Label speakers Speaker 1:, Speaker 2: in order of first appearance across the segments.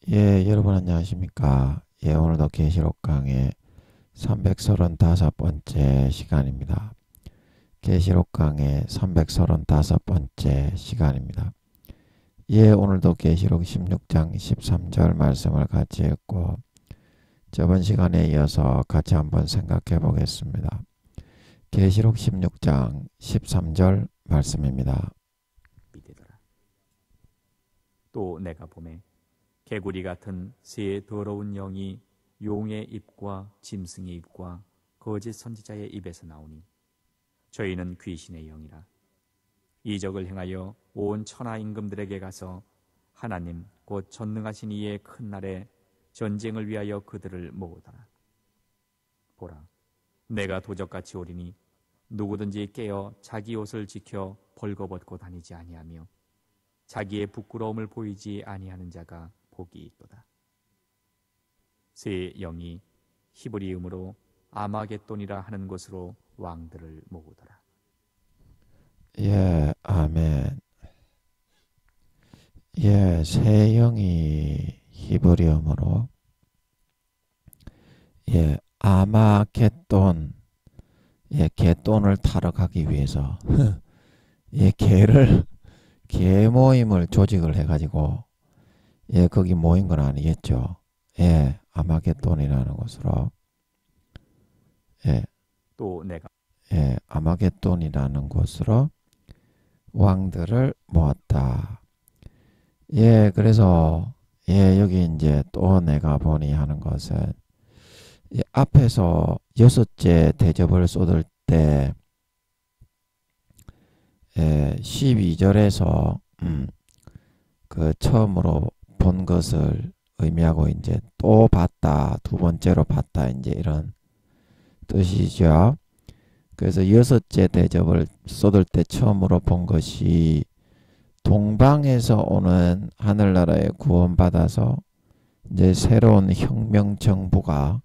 Speaker 1: 여러분 안녕하십니까? 오늘도 계시록 강의 335번째 시간입니다. 계시록 강의 335번째 시간입니다. 오늘도 계시록 16장 13절 말씀을 같이 했고, 저번 시간에 이어서 같이 한번 생각해 보겠습니다. 계시록 16장 13절 말씀입니다.
Speaker 2: 또 내가 보매 개구리 같은 새 더러운 영이 용의 입과 짐승의 입과 거짓 선지자의 입에서 나오니 저희는 귀신의 영이라. 이적을 행하여 온 천하 임금들에게 가서 하나님 곧 전능하신 이의 큰 날에 전쟁을 위하여 그들을 모으더라. 보라, 내가 도적같이 오리니 누구든지 깨어 자기 옷을 지켜 벌거벗고 다니지 아니하며 자기의 부끄러움을 보이지 아니하는 자가 복이 있도다. 새 영이 히브리음으로 아마겟돈이라 하는 곳으로 왕들을 모으더라.
Speaker 1: 아멘. 새 영이 히브리어로 아마겟돈, 겟돈을 타러 가기 위해서 개 모임을 조직을 해가지고 거기 모인 건 아니겠죠. 아마겟돈이라는 곳으로
Speaker 2: 또 내가
Speaker 1: 아마겟돈이라는 곳으로 왕들을 모았다. 그래서 여기 이제 또 내가 보니 하는 것은 앞에서 6째 대접을 쏟을 때 12절에서 그 처음으로 본 것을 의미하고 이제 또 봤다, 두 번째로 봤다, 이제 이런 뜻이죠. 그래서 6째 대접을 쏟을 때 처음으로 본 것이 동방에서 오는 하늘나라에 구원받아서 이제 새로운 혁명 정부가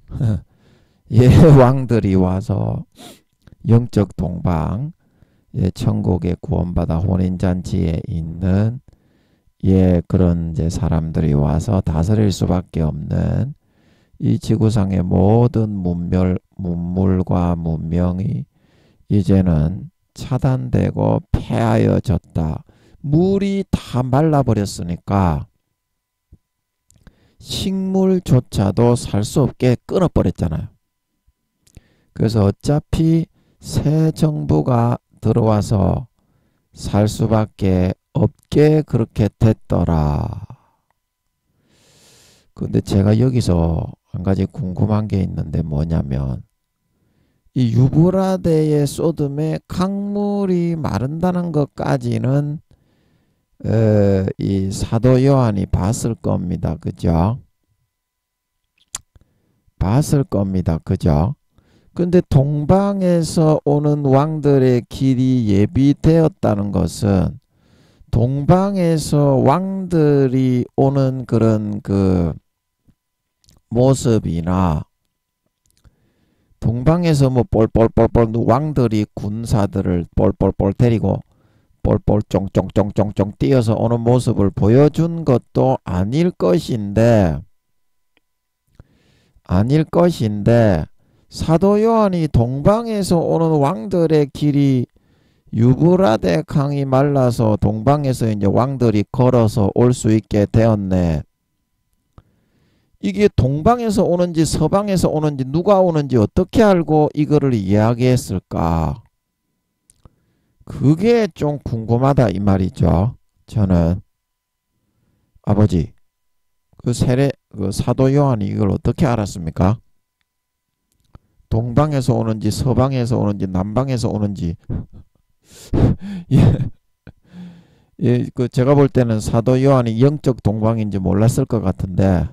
Speaker 1: 왕들이 와서 영적 동방 천국에 구원받아 혼인잔치에 있는 그런 이제 사람들이 와서 다스릴 수밖에 없는 이 지구상의 모든 문물과 문명이 이제는 차단되고 폐하여졌다. 물이 다 말라버렸으니까 식물조차도 살 수 없게 끊어버렸잖아요. 그래서 어차피 새 정부가 들어와서 살 수밖에 없게 그렇게 됐더라. 근데 제가 여기서 한 가지 궁금한 게 있는데 뭐냐면 이 유브라데의 소돔에 강물이 마른다는 것까지는 이 사도 요한이 봤을 겁니다. 그죠? 봤을 겁니다. 그죠? 근데 동방에서 오는 왕들의 길이 예비되었다는 것은 동방에서 왕들이 오는 그런 그 모습이나 동방에서 뭐 뻘뻘뻘뻘 왕들이 군사들을 뻘뻘뻘 데리고 뻘뻘 쫑쫑쫑쫑쫑 뛰어서 오는 모습을 보여준 것도 아닐 것인데 사도 요한이 동방에서 오는 왕들의 길이 유브라데 강이 말라서 동방에서 이제 왕들이 걸어서 올 수 있게 되었네. 이게 동방에서 오는지 서방에서 오는지 누가 오는지 어떻게 알고 이거를 이야기했을까? 그게 좀 궁금하다 이 말이죠. 저는 아버지 그 사도 요한이 이걸 어떻게 알았습니까? 동방에서 오는지 서방에서 오는지 남방에서 오는지 그 제가 볼 때는 사도 요한이 영적 동방인지 몰랐을 것 같은데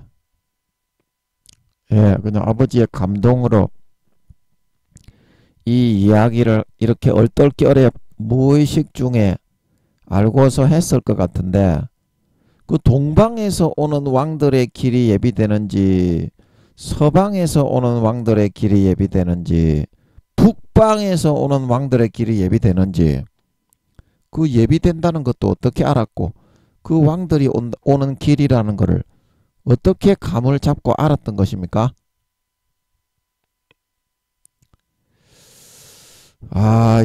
Speaker 1: 그냥 아버지의 감동으로 이 이야기를 이렇게 얼떨결에 무의식 중에 알고서 했을 것 같은데 그 동방에서 오는 왕들의 길이 예비되는지 서방에서 오는 왕들의 길이 예비되는지 북방에서 오는 왕들의 길이 예비되는지 그 예비된다는 것도 어떻게 알았고 그 왕들이 오는 길이라는 것을 어떻게 감을 잡고 알았던 것입니까?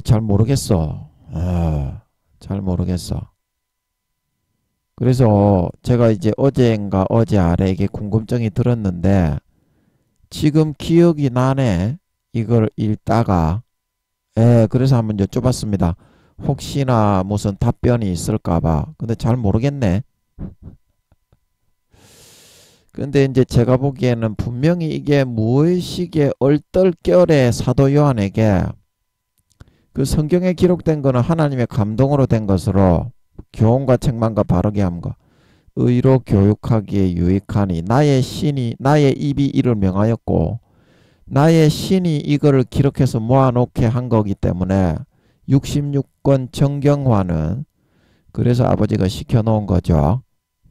Speaker 1: 잘 모르겠어. 잘 모르겠어. 그래서 제가 이제 어제인가 어제 아래 이게 궁금증이 들었는데 지금 기억이 나네. 이걸 읽다가 그래서 한번 여쭤봤습니다. 혹시나 무슨 답변이 있을까봐. 근데 잘 모르겠네. 근데 이제 제가 보기에는 분명히 이게 무의식의 얼떨결에 사도 요한에게 그 성경에 기록된 거는 하나님의 감동으로 된 것으로 교훈과 책망과 바르게 함과 의로 교육하기에 유익하니 나의 신이 나의 입이 이를 명하였고 나의 신이 이거를 기록해서 모아놓게 한 거기 때문에 66권 정경화는 그래서 아버지가 시켜놓은 거죠.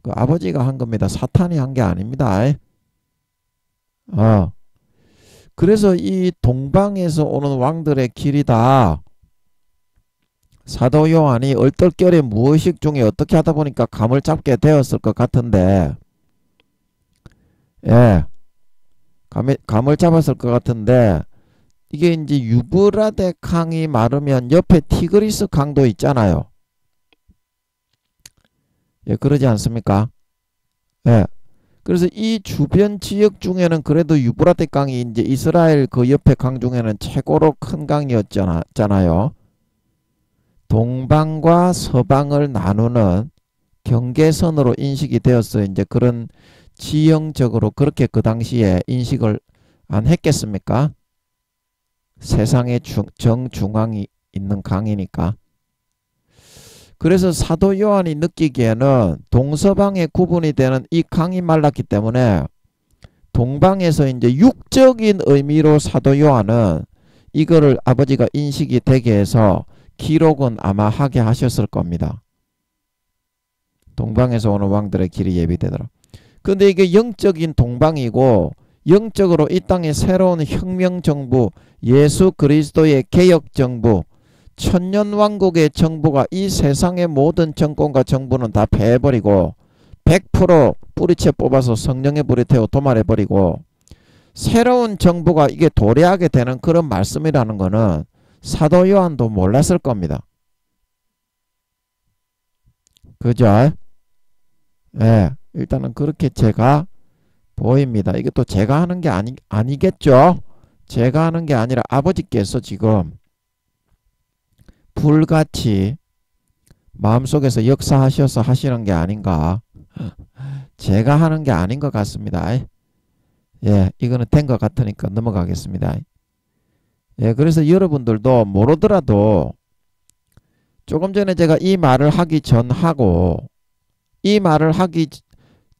Speaker 1: 그 아버지가 한 겁니다. 사탄이 한 게 아닙니다. 그래서 이 동방에서 오는 왕들의 길이다. 사도 요한이 얼떨결에 무의식 중에 어떻게 하다 보니까 감을 잡게 되었을 것 같은데 감을 잡았을 것 같은데 이게 이제 유브라데 강이 마르면 옆에 티그리스 강도 있잖아요. 그러지 않습니까? 그래서 이 주변 지역 중에는 그래도 유브라데 강이 이제 이스라엘 그 옆에 강 중에는 최고로 큰 강이었잖아요. 동방과 서방을 나누는 경계선으로 인식이 되었어요. 이제 그런 지형적으로 그렇게 그 당시에 인식을 안 했겠습니까? 세상의 정중앙이 있는 강이니까. 그래서 사도 요한이 느끼기에는 동서방의 구분이 되는 이 강이 말랐기 때문에 동방에서 이제 육적인 의미로 사도 요한은 이거를 아버지가 인식이 되게 해서 기록은 아마 하게 하셨을 겁니다. 동방에서 오는 왕들의 길이 예비되더라. 근데 이게 영적인 동방이고 영적으로 이 땅에 새로운 혁명정부, 예수 그리스도의 개혁정부, 천년왕국의 정부가 이 세상의 모든 정권과 정부는 다 패해버리고 100% 뿌리채 뽑아서 성령의 불에 태워 도말해버리고 새로운 정부가 이게 도래하게 되는 그런 말씀이라는 거는 사도 요한도 몰랐을 겁니다. 그죠? 일단은 그렇게 제가 보입니다. 이게 또 제가 하는 게 아니겠죠? 제가 하는 게 아니라 아버지께서 지금 불같이 마음속에서 역사하셔서 하시는 게 아닌가. 제가 하는 게 아닌 것 같습니다. 이거는 된 것 같으니까 넘어가겠습니다. 그래서 여러분들도 모르더라도 조금 전에 제가 이 말을 하기 전하고 이 말을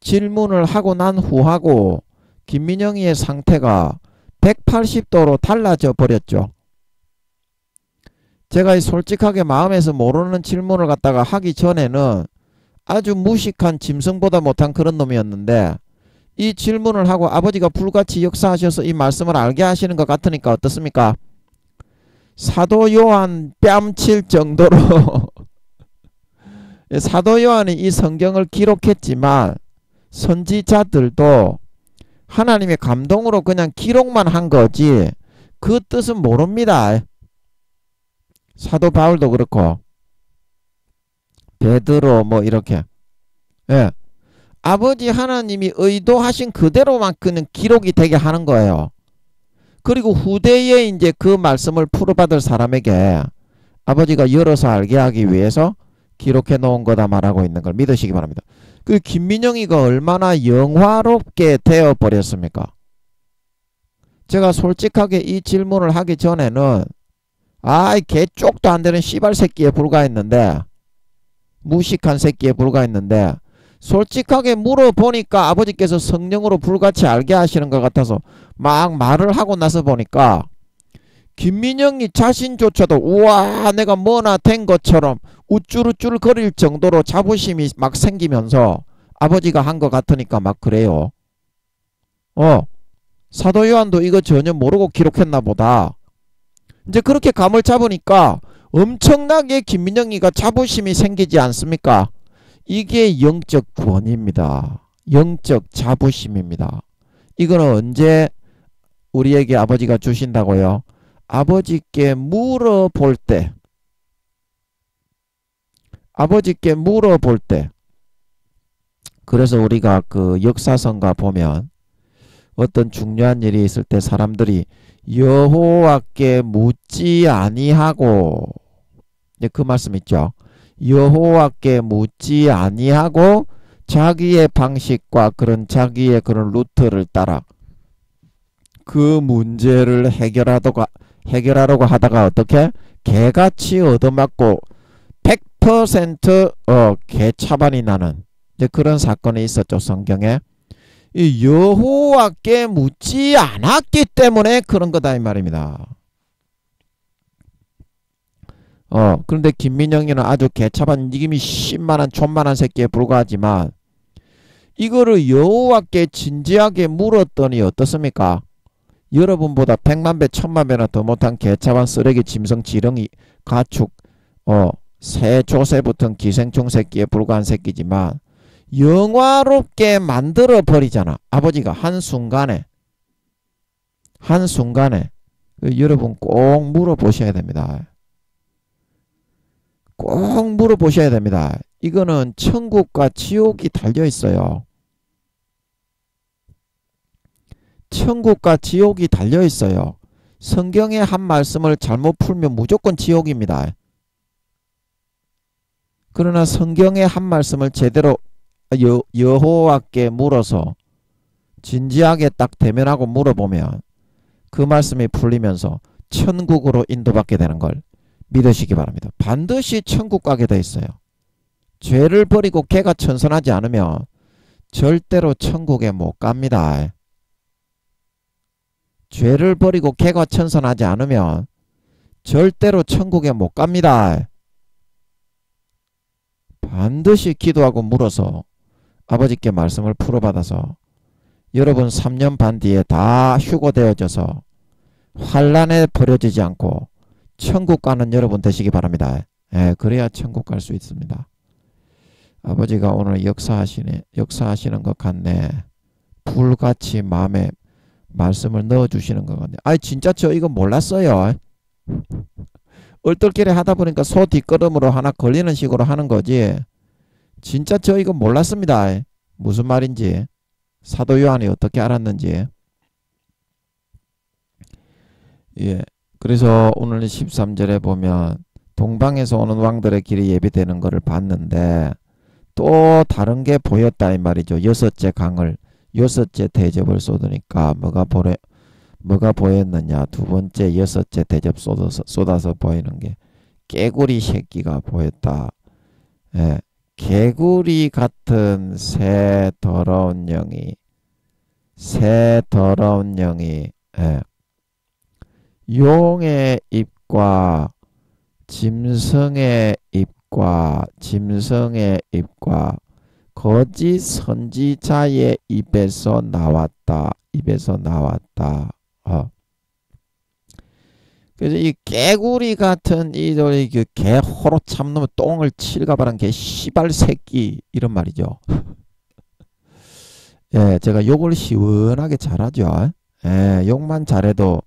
Speaker 1: 질문을 하고 난 후하고 김민영이의 상태가 180도로 달라져 버렸죠. 제가 솔직하게 마음에서 모르는 질문을 갖다가 하기 전에는 아주 무식한 짐승보다 못한 그런 놈이었는데 이 질문을 하고 아버지가 불같이 역사하셔서 이 말씀을 알게 하시는 것 같으니까 어떻습니까? 사도 요한 뺨칠 정도로 사도 요한이 이 성경을 기록했지만 선지자들도 하나님의 감동으로 그냥 기록만 한 거지 그 뜻은 모릅니다. 사도 바울도 그렇고 베드로 뭐 이렇게 아버지 하나님이 의도하신 그대로만 그냥 기록이 되게 하는 거예요. 그리고 후대에 이제 그 말씀을 풀어받을 사람에게 아버지가 열어서 알게 하기 위해서 기록해 놓은 거다 말하고 있는 걸 믿으시기 바랍니다. 그 김민영이가 얼마나 영화롭게 되어 버렸습니까? 제가 솔직하게 이 질문을 하기 전에는 개 쪽도 안 되는 씨발 새끼에 불과했는데 무식한 새끼에 불과했는데 솔직하게 물어보니까 아버지께서 성령으로 불같이 알게 하시는 것 같아서 막 말을 하고 나서 보니까 김민영이 자신조차도 우와 내가 뭐나 된 것처럼 우쭐우쭐 거릴 정도로 자부심이 막 생기면서 아버지가 한 것 같으니까 막 그래요. 사도 요한도 이거 전혀 모르고 기록했나 보다. 이제 그렇게 감을 잡으니까 엄청나게 김민영이가 자부심이 생기지 않습니까? 이게 영적 구원입니다. 영적 자부심입니다. 이거는 언제 우리에게 아버지가 주신다고요? 아버지께 물어볼 때, 아버지께 물어볼 때. 그래서 우리가 그 역사서가 보면 어떤 중요한 일이 있을 때 사람들이 여호와께 묻지 아니하고, 그 말씀 있죠. 여호와께 묻지 아니하고 자기의 방식과 그런 자기의 그런 루트를 따라 그 문제를 해결하려고 하다가 어떻게? 개같이 얻어맞고 100% 개차반이 나는 이제 그런 사건이 있었죠. 성경에. 이 여호와께 묻지 않았기 때문에 그런 거다 이 말입니다. 그런데 김민영이는 아주 개차반 이김이 10만한 촌만한 새끼에 불과하지만 이거를 여호와께 진지하게 물었더니 어떻습니까? 여러분보다 100만 배 1000만 배나 더 못한 개차반 쓰레기 짐승 지렁이 가축 새 조새 붙은 기생충 새끼에 불과한 새끼지만 영화롭게 만들어 버리잖아. 아버지가 한순간에 여러분 꼭 물어보셔야 됩니다. 꼭 물어보셔야 됩니다. 이거는 천국과 지옥이 달려있어요. 천국과 지옥이 달려있어요. 성경의 한 말씀을 잘못 풀면 무조건 지옥입니다. 그러나 성경의 한 말씀을 제대로 여호와께 물어서 진지하게 딱 대면하고 물어보면 그 말씀이 풀리면서 천국으로 인도받게 되는 걸 믿으시기 바랍니다. 반드시 천국 가게 돼 있어요. 죄를 버리고 개가 천선하지 않으면 절대로 천국에 못 갑니다. 죄를 버리고 개가 천선하지 않으면 절대로 천국에 못 갑니다. 반드시 기도하고 물어서 아버지께 말씀을 풀어받아서 여러분 3년 반 뒤에 다 휴고되어져서 환란에 버려지지 않고 천국 가는 여러분 되시기 바랍니다. 그래야 천국 갈 수 있습니다. 아버지가 오늘 역사하시는 것 같네. 불같이 마음에 말씀을 넣어주시는 것 같네. 아이 진짜 저 이거 몰랐어요. 얼떨결에 하다 보니까 소 뒷걸음으로 하나 걸리는 식으로 하는 거지. 진짜 저 이거 몰랐습니다. 무슨 말인지. 사도 요한이 어떻게 알았는지. 예. 그래서 오늘 13절에 보면 동방에서 오는 왕들의 길이 예비되는 것을 봤는데 또 다른 게 보였다 이 말이죠. 여섯째 대접을 쏟으니까 뭐가 보였느냐. 두 번째 여섯째 대접 쏟아서 보이는 게 깨구리 새끼가 보였다. 예. 개구리 같은 새 더러운 영이 예. 용의 입과 짐승의 입과 거짓 선지자의 입에서 나왔다. 그래서 이 개구리 같은 이들이 그 개 호로 참놈의 똥을 칠가바란 개 씨발 새끼 이런 말이죠. 예, 제가 욕을 시원하게 잘하죠. 예, 욕만 잘해도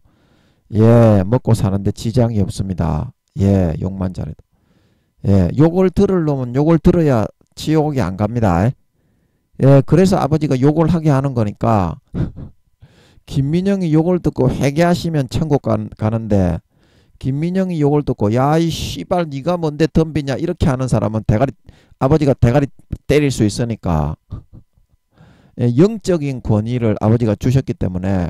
Speaker 1: 먹고 사는데 지장이 없습니다. 예, 욕만 잘해도. 예, 욕을 들을 놈은 욕을 들어야 지옥이 안 갑니다. 예, 그래서 아버지가 욕을 하게 하는 거니까 김민영이 욕을 듣고 회개하시면 천국 가는데 김민영이 욕을 듣고 야 이 씨발 니가 뭔데 덤비냐 이렇게 하는 사람은 아버지가 대가리 때릴 수 있으니까 예, 영적인 권위를 아버지가 주셨기 때문에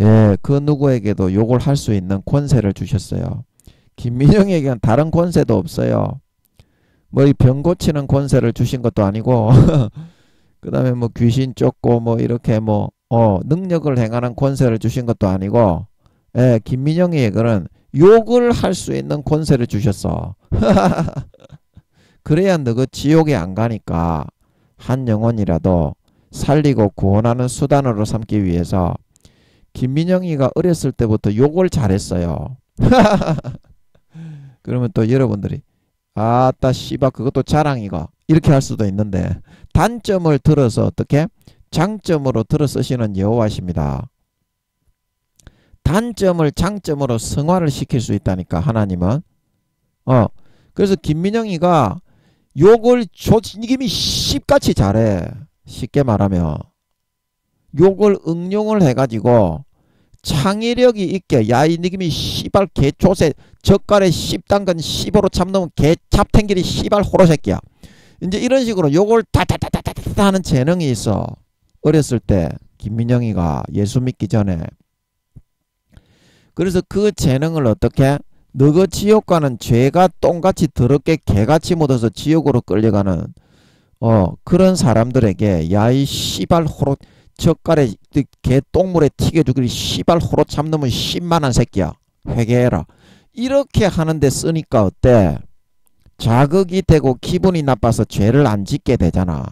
Speaker 1: 예, 그 누구에게도 욕을 할 수 있는 권세를 주셨어요. 김민영에게는 다른 권세도 없어요. 뭐 이 병 고치는 권세를 주신 것도 아니고 그 다음에 뭐 귀신 쫓고 뭐 이렇게 뭐 능력을 행하는 권세를 주신 것도 아니고 예, 김민영에게는 욕을 할 수 있는 권세를 주셨어. 그래야 너그 지옥에 안 가니까 한 영혼이라도 살리고 구원하는 수단으로 삼기 위해서 김민영이가 어렸을 때부터 욕을 잘했어요. 그러면 또 여러분들이 아따 씨발 그것도 자랑이가 이렇게 할 수도 있는데 단점을 들어서 어떻게 장점으로 들어 쓰시는 여호와십니다. 단점을 장점으로 승화를 시킬 수 있다니까 하나님은. 그래서 김민영이가 욕을 조직님이 씨같이 잘해. 쉽게 말하면 욕을 응용을 해가지고 창의력이 있게, 야 이 느낌이 씨발 개초세 젓갈에 씹당근 씹으로 참놈 개 잡탱길이 씨발 호로새끼야. 이제 이런 식으로 욕을 다다다다다다 하는 재능이 있어. 어렸을 때 김민영이가 예수 믿기 전에. 그래서 그 재능을 어떻게 너그 지옥 가는 죄가 똥같이 더럽게 개같이 묻어서 지옥으로 끌려가는 그런 사람들에게 야 이 씨발 호로 젓갈에 개 똥물에 튀겨주기를 씨발 호로 참놈은 10만한 새끼야. 회개해라. 이렇게 하는데 쓰니까 어때? 자극이 되고 기분이 나빠서 죄를 안 짓게 되잖아.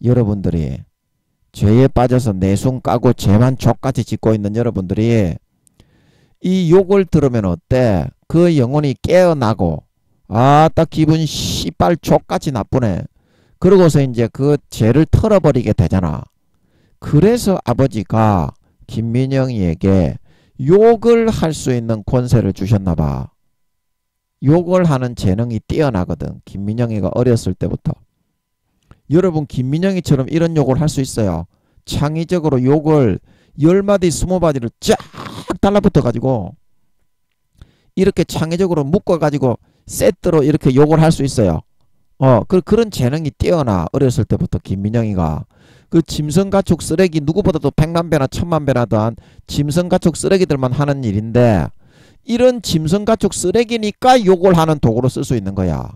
Speaker 1: 여러분들이 죄에 빠져서 내숭 까고 죄만 족같이 짓고 있는 여러분들이 이 욕을 들으면 어때? 그 영혼이 깨어나고 아따 기분 씨발 족같이 나쁘네. 그러고서 이제 그 죄를 털어버리게 되잖아. 그래서 아버지가 김민영이에게 욕을 할 수 있는 권세를 주셨나봐. 욕을 하는 재능이 뛰어나거든. 김민영이가 어렸을 때부터. 여러분 김민영이처럼 이런 욕을 할 수 있어요. 창의적으로 욕을 10마디 20마디를 쫙 달라붙어 가지고 이렇게 창의적으로 묶어 가지고 세트로 이렇게 욕을 할 수 있어요. 그런 재능이 뛰어나. 어렸을 때부터 김민영이가 그 짐승가축 쓰레기 누구보다도 100만 배나 1000만 배나 더한 짐승가축 쓰레기들만 하는 일인데 이런 짐승가축 쓰레기니까 욕을 하는 도구로 쓸 수 있는 거야.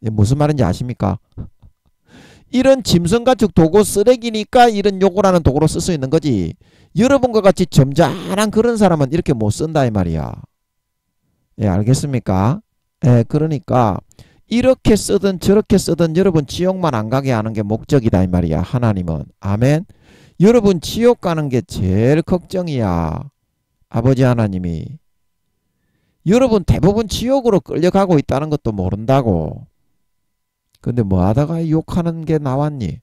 Speaker 1: 무슨 말인지 아십니까? 이런 짐승가축 도구 쓰레기니까 이런 욕을 하는 도구로 쓸 수 있는 거지. 여러분과 같이 점잖은 그런 사람은 이렇게 못 쓴다 이 말이야. 예, 알겠습니까? 예, 그러니까 이렇게 쓰든 저렇게 쓰든 여러분 지옥만 안 가게 하는 게 목적이다 이 말이야. 하나님은. 아멘. 여러분 지옥 가는 게 제일 걱정이야. 아버지 하나님이. 여러분 대부분 지옥으로 끌려가고 있다는 것도 모른다고. 근데 뭐 하다가 욕하는 게 나왔니?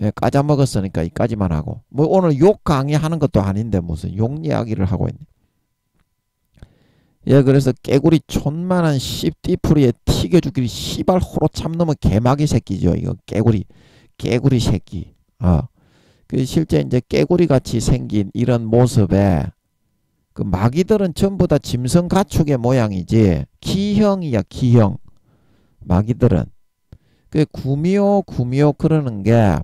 Speaker 1: 예, 까자먹었으니까 이까지만 하고. 뭐 오늘 욕 강의하는 것도 아닌데 무슨 욕 이야기를 하고 있니? 예, 그래서 깨구리 촌만한 씹띠풀이에 튀겨주기를 씨발 호로 참놈의 개마귀 새끼죠. 이거 깨구리 새끼. 그 실제 이제 깨구리 같이 생긴 이런 모습에 그 마귀들은 전부 다 짐승 가축의 모양이지 기형이야 기형. 마귀들은 그 구미호 그러는 게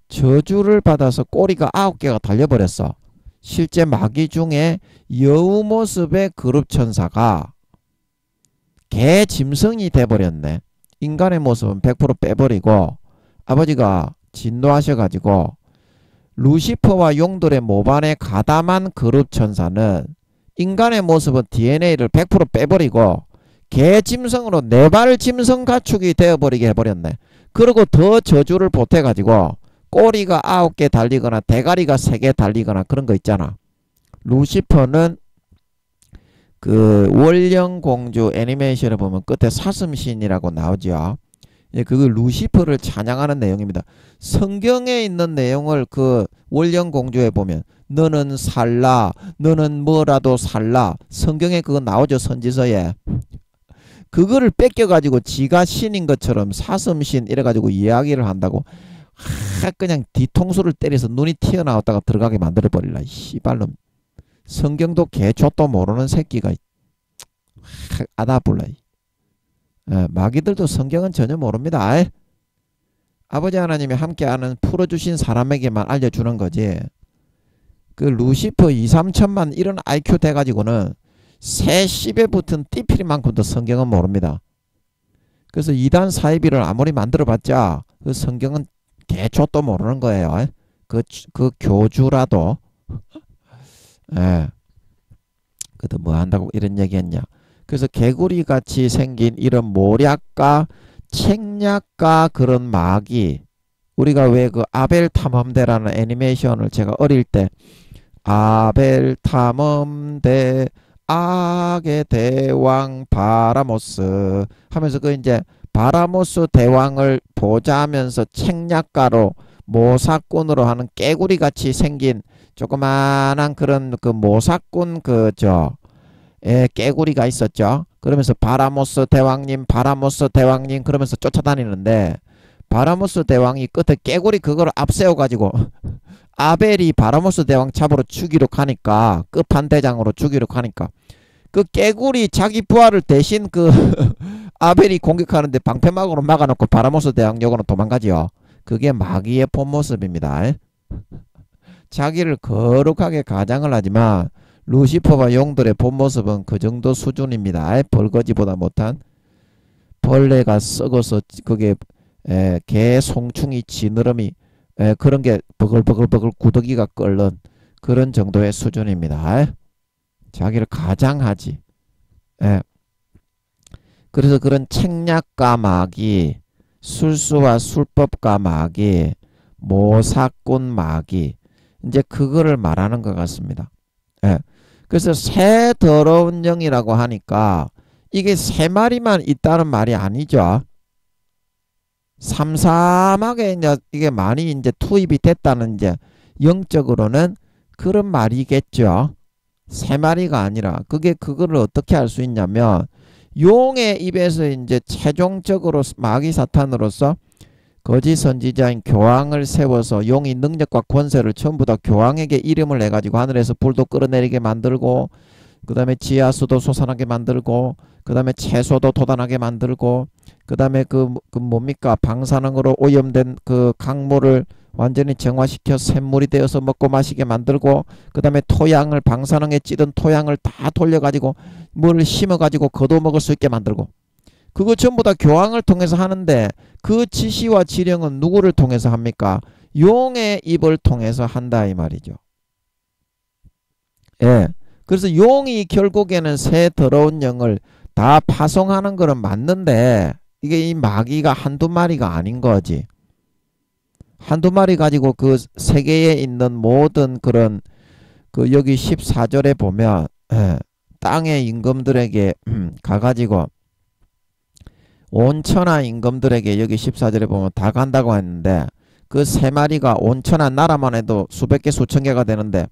Speaker 1: 저주를 받아서 꼬리가 9개가 달려버렸어. 실제 마귀 중에 여우 모습의 그룹천사가 개 짐승이 돼버렸네. 인간의 모습은 100% 빼버리고 아버지가 진노하셔가지고 루시퍼와 용들의 모반에 가담한 그룹천사는 인간의 모습은 DNA를 100% 빼버리고 개 짐승으로 네발 짐승 가축이 되어버리게 해버렸네. 그리고 더 저주를 보태가지고 꼬리가 9개 달리거나 대가리가 3개 달리거나 그런 거 있잖아. 루시퍼는 그 원령공주 애니메이션을 보면 끝에 사슴신이라고 나오죠. 예, 그거 루시퍼를 찬양하는 내용입니다. 성경에 있는 내용을 그 원령공주에 보면 너는 살라, 너는 뭐라도 살라. 성경에 그거 나오죠. 선지서에. 그거를 뺏겨가지고 지가 신인 것처럼 사슴신 이래가지고 이야기를 한다고. 그냥 뒤통수를 때려서 눈이 튀어나왔다가 들어가게 만들어버릴라. 씨발놈. 성경도 개초도 모르는 새끼가 아다불라. 마귀들도 성경은 전혀 모릅니다. 아버지 하나님이 함께하는 풀어주신 사람에게만 알려주는 거지. 그 루시퍼 2, 3천만 이런 IQ 돼가지고는 새 씹에 붙은 띠피리만큼도 성경은 모릅니다. 그래서 이단 사이비를 아무리 만들어봤자 그 성경은 개초도 모르는 거예요. 그 교주라도. 예. 그래도 뭐 한다고 이런 얘기 했냐. 그래서 개구리 같이 생긴 이런 모략가, 책략가 그런 마귀. 우리가 왜 그 아벨 탐험대라는 애니메이션을 제가 어릴 때 아벨 탐험대 악의 대왕 바라모스 하면서 그 이제 바라모스 대왕을 보좌하면서 책략가로 모사꾼으로 하는 깨구리 같이 생긴 조그마한 그런 그 모사꾼 깨구리가 있었죠. 그러면서 바라모스 대왕님 그러면서 쫓아다니는데, 바라모스 대왕이 끝에 깨구리 그걸 앞세워 가지고 아벨이 바라모스 대왕 잡으러 죽이러 가니까, 끝판대장으로 죽이러 가니까 그 깨구리 자기 부하를 대신 그 아벨이 공격하는데 방패막으로 막아놓고 바라모스 대왕 역으로 도망가지요. 그게 마귀의 본 모습입니다. 자기를 거룩하게 가장을 하지만 루시퍼와 용들의 본 모습은 그 정도 수준입니다. 벌거지보다 못한, 벌레가 썩어서 그게 개 송충이 지느러미 그런 게 버글버글 구더기가 끓는 그런 정도의 수준입니다. 자기를 가장하지. 그래서 그런 책략가 마귀, 술수와 술법가 마귀, 모사꾼 마귀, 이제 그거를 말하는 것 같습니다. 그래서 새 더러운 영이라고 하니까 이게 세 마리만 있다는 말이 아니죠. 삼삼하게 이게 많이 이제 투입이 됐다는, 이제 영적으로는 그런 말이겠죠. 세 마리가 아니라, 그거를 어떻게 알 수 있냐면, 용의 입에서 이제 최종적으로 마귀 사탄으로서 거짓 선지자인 교황을 세워서 용이 능력과 권세를 전부 다 교황에게 이름을 해가지고 하늘에서 불도 끌어내리게 만들고, 그 다음에 지하수도 솟아나게 만들고, 그 다음에 채소도 돋아나게 만들고, 그 다음에 뭡니까, 방사능으로 오염된 그 강물을 완전히 정화시켜 샘물이 되어서 먹고 마시게 만들고, 그 다음에 토양을, 방사능에 찌든 토양을 다 돌려가지고 물을 심어가지고 거둬 먹을 수 있게 만들고, 그거 전부 다 교황을 통해서 하는데, 그 지시와 지령은 누구를 통해서 합니까? 용의 입을 통해서 한다 이 말이죠. 그래서 용이 결국에는 새 더러운 영을 다 파송하는 거는 맞는데, 이게 이 마귀가 한두 마리가 아닌 거지. 한두 마리 가지고 그 세계에 있는 모든 그런 여기 14절에 보면 땅의 임금들에게 가가지고 온천하 임금들에게, 여기 14절에 보면 다 간다고 했는데, 그 세 마리가 온천하 나라만 해도 수백 개 수천 개가 되는데,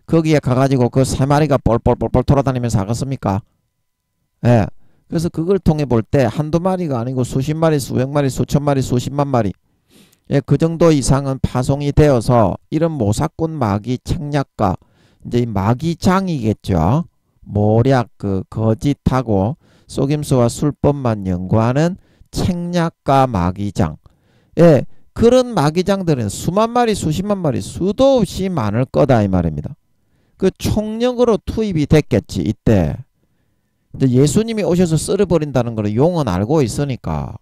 Speaker 1: 거기에 가가지고 그 세 마리가 뻘뻘뻘뻘 돌아다니면서 하겠습니까? 그래서 그걸 통해 볼 때 한두 마리가 아니고 수십 마리, 수백 마리, 수천 마리, 수십만 마리, 그 정도 이상은 파송이 되어서 이런 모사꾼 마귀 책략가, 이제 이 마귀장이겠죠. 모략, 거짓하고 속임수와 술법만 연구하는 책략가 마귀장. 그런 마귀장들은 수만 마리, 수십만 마리, 수도 없이 많을 거다 이 말입니다. 그 총력으로 투입이 됐겠지 이때. 이제 예수님이 오셔서 썰어버린다는 걸 용은 알고 있으니까,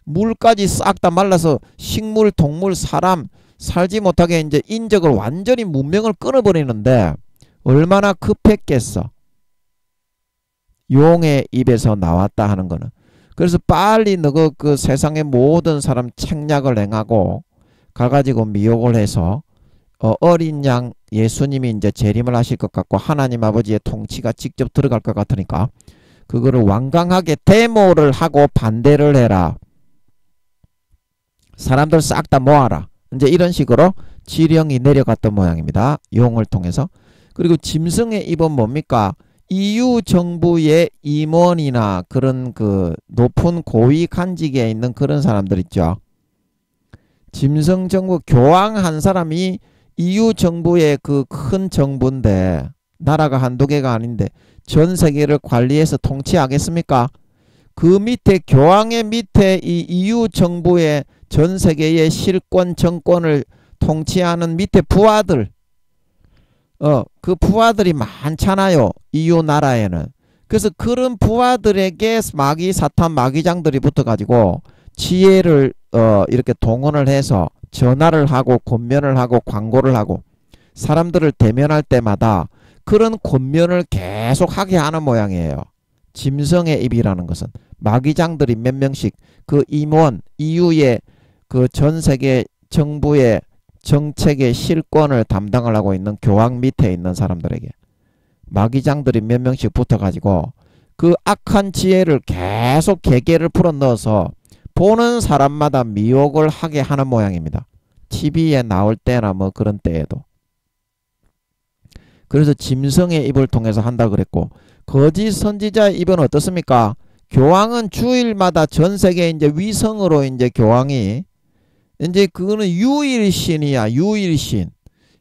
Speaker 1: 물까지 싹 다 말라서 식물, 동물, 사람 살지 못하게 이제 인적을 완전히 문명을 끊어버리는데 얼마나 급했겠어. 용의 입에서 나왔다 하는 거는. 그래서 빨리 너가 그 세상의 모든 사람 책략을 행하고 가가지고 미혹을 해서 어린 양 예수님이 이제 재림을 하실 것 같고 하나님 아버지의 통치가 직접 들어갈 것 같으니까 그거를 완강하게 데모를 하고 반대를 해라. 사람들 싹 다 모아라. 이제 이런 식으로 지령이 내려갔던 모양입니다. 용을 통해서. 그리고 짐승의 입은 뭡니까? EU 정부의 임원이나 그런 그 높은 고위 간직에 있는 그런 사람들 있죠. 짐승 정부 교황 한 사람이 EU 정부의 그 큰 정부인데, 나라가 한두 개가 아닌데 전 세계를 관리해서 통치하겠습니까? 그 밑에 교황의 밑에 이 EU 정부의 전 세계의 실권 정권을 통치하는 밑에 부하들, 그 부하들이 많잖아요. EU 나라에는. 그래서 그런 부하들에게 마귀 사탄 마귀장들이 붙어가지고 지혜를 이렇게 동원을 해서 전화를 하고 권면을 하고 광고를 하고 사람들을 대면할 때마다 그런 권면을 계속 하게 하는 모양이에요. 짐승의 입이라는 것은 마귀장들이 몇 명씩 그 임원 EU의 그 전 세계 정부의 정책의 실권을 담당을 하고 있는 교황 밑에 있는 사람들에게 마귀장들이 몇 명씩 붙어가지고 그 악한 지혜를 계속 개개를 풀어 넣어서 보는 사람마다 미혹을 하게 하는 모양입니다. TV에 나올 때나 뭐 그런 때에도. 그래서 짐승의 입을 통해서 한다 그랬고, 거짓 선지자의 입은 어떻습니까? 교황은 주일마다 전 세계 이제 위성으로 이제 교황이 이제 그거는 유일신이야. 유일신.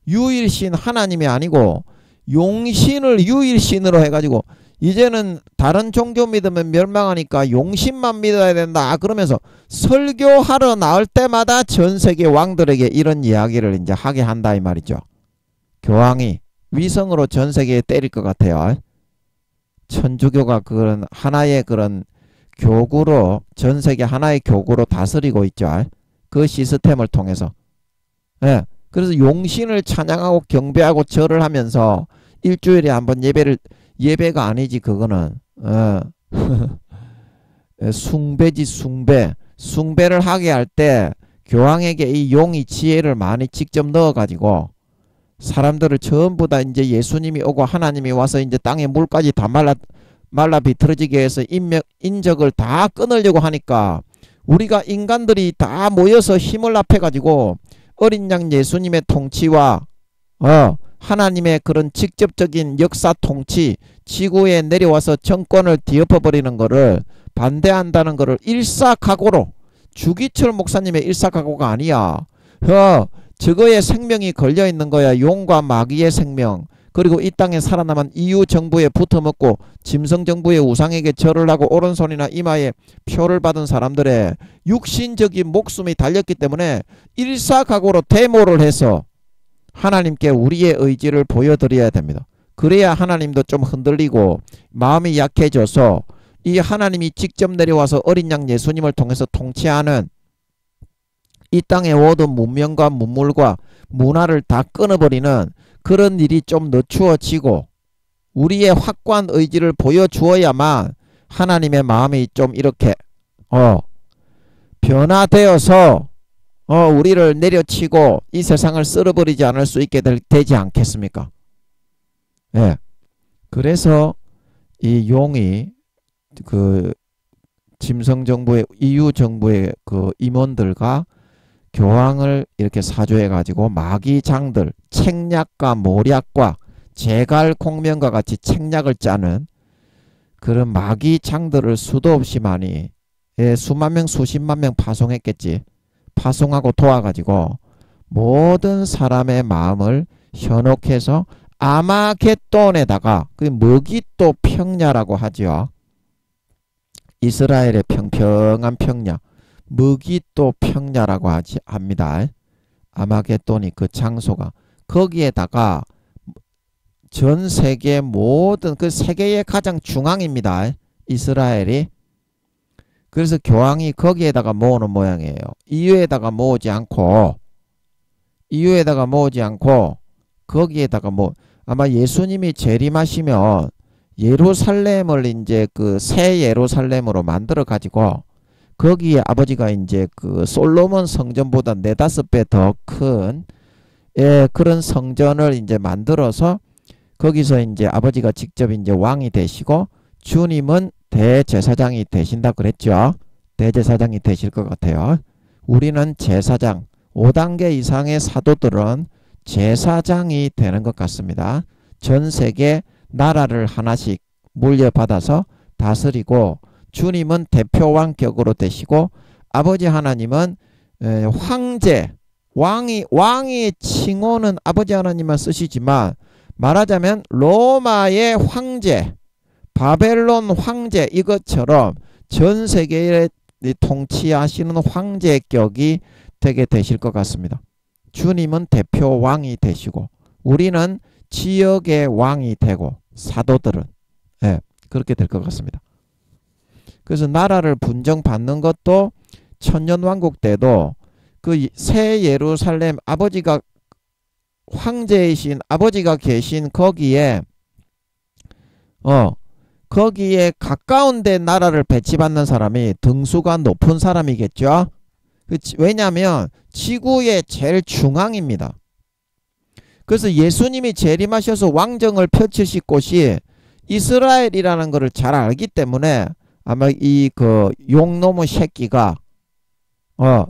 Speaker 1: 유일신 하나님이 아니고 용신을 유일신으로 해가지고 이제는 다른 종교 믿으면 멸망하니까 용신만 믿어야 된다 그러면서 설교하러 나올 때마다 전 세계 왕들에게 이런 이야기를 이제 하게 한다 이 말이죠. 교황이 위성으로 전 세계에 때릴 것 같아요. 천주교가 그런 하나의 그런 교구로 전 세계 하나의 교구로 다스리고 있죠. 그 시스템을 통해서. 예. 그래서 용신을 찬양하고 경배하고 절을 하면서 일주일에 한번 예배가 아니지 그거는 숭배지 숭배. 숭배를 하게 할 때 교황에게 이 용이 지혜를 많이 직접 넣어가지고 사람들을 전부 다 이제 예수님이 오고 하나님이 와서 이제 땅에 물까지 다 말라 비틀어지게 해서 인적을 다 끊으려고 하니까 우리가 인간들이 다 모여서 힘을 합해가지고 어린 양 예수님의 통치와 하나님의 그런 직접적인 역사 통치, 지구에 내려와서 정권을 뒤엎어버리는 거를 반대한다는 거를 일사각오로, 주기철 목사님의 일사각오가 아니야. 저거에 생명이 걸려있는 거야. 용과 마귀의 생명. 그리고 이 땅에 살아남은 EU 정부에 붙어먹고 짐승 정부의 우상에게 절을 하고 오른손이나 이마에 표를 받은 사람들의 육신적인 목숨이 달렸기 때문에 일사각오로 데모를 해서 하나님께 우리의 의지를 보여드려야 됩니다. 그래야 하나님도 좀 흔들리고 마음이 약해져서 이 하나님이 직접 내려와서 어린 양 예수님을 통해서 통치하는 이 땅의 모든 문명과 문물과 문화를 다 끊어버리는 그런 일이 좀 늦추어지고 우리의 확고한 의지를 보여주어야만 하나님의 마음이 좀 이렇게 변화되어서 우리를 내려치고 이 세상을 쓸어버리지 않을 수 있게 되지 않겠습니까? 예. 그래서 이 용이 그 짐승 정부의 EU 정부의 그 임원들과 교황을 이렇게 사주해 가지고 마귀장들 책략과 모략과 제갈 공명과 같이 책략을 짜는 그런 마귀장들을 수도 없이 많이 수만 명 수십만 명 파송했겠지. 파송하고 도와가지고 모든 사람의 마음을 현혹해서 아마겟돈에다가 그 머깃도 평야라고 하죠. 이스라엘의 평평한 평야 머깃도 평야라고 합니다. 아마겟돈이 그 장소가 거기에다가 전 세계 모든 그 세계의 가장 중앙입니다. 이스라엘이. 그래서 교황이 거기에다가 모으는 모양이에요. 이유에다가 모으지 않고 거기에다가 아마 예수님이 재림하시면 예루살렘을 이제 그 새 예루살렘으로 만들어 가지고 거기에 아버지가 이제 그 솔로몬 성전보다 4-5배 더 큰 그런 성전을 이제 만들어서 거기서 이제 아버지가 직접 이제 왕이 되시고 주님은 대제사장이 되신다 그랬죠. 대제사장이 되실 것 같아요. 우리는 제사장 5단계 이상의 사도들은 제사장이 되는 것 같습니다. 전 세계 나라를 하나씩 물려받아서 다스리고 주님은 대표왕격으로 되시고 아버지 하나님은 황제 왕의 칭호는 아버지 하나님만 쓰시지만 말하자면 로마의 황제 바벨론 황제 이것처럼 전 세계에 통치하시는 황제격이 되게 되실 것 같습니다. 주님은 대표 왕이 되시고 우리는 지역의 왕이 되고 사도들은 그렇게 될 것 같습니다. 그래서 나라를 분정받는 것도 천년왕국 때도 그 새 예루살렘 아버지가 황제이신 아버지가 계신 거기에 거기에 가까운 데 나라를 배치받는 사람이 등수가 높은 사람이겠죠. 왜냐하면 지구의 제일 중앙입니다. 그래서 예수님이 재림하셔서 왕정을 펼치실 곳이 이스라엘이라는 것을 잘 알기 때문에 아마 이 그 용놈의 새끼가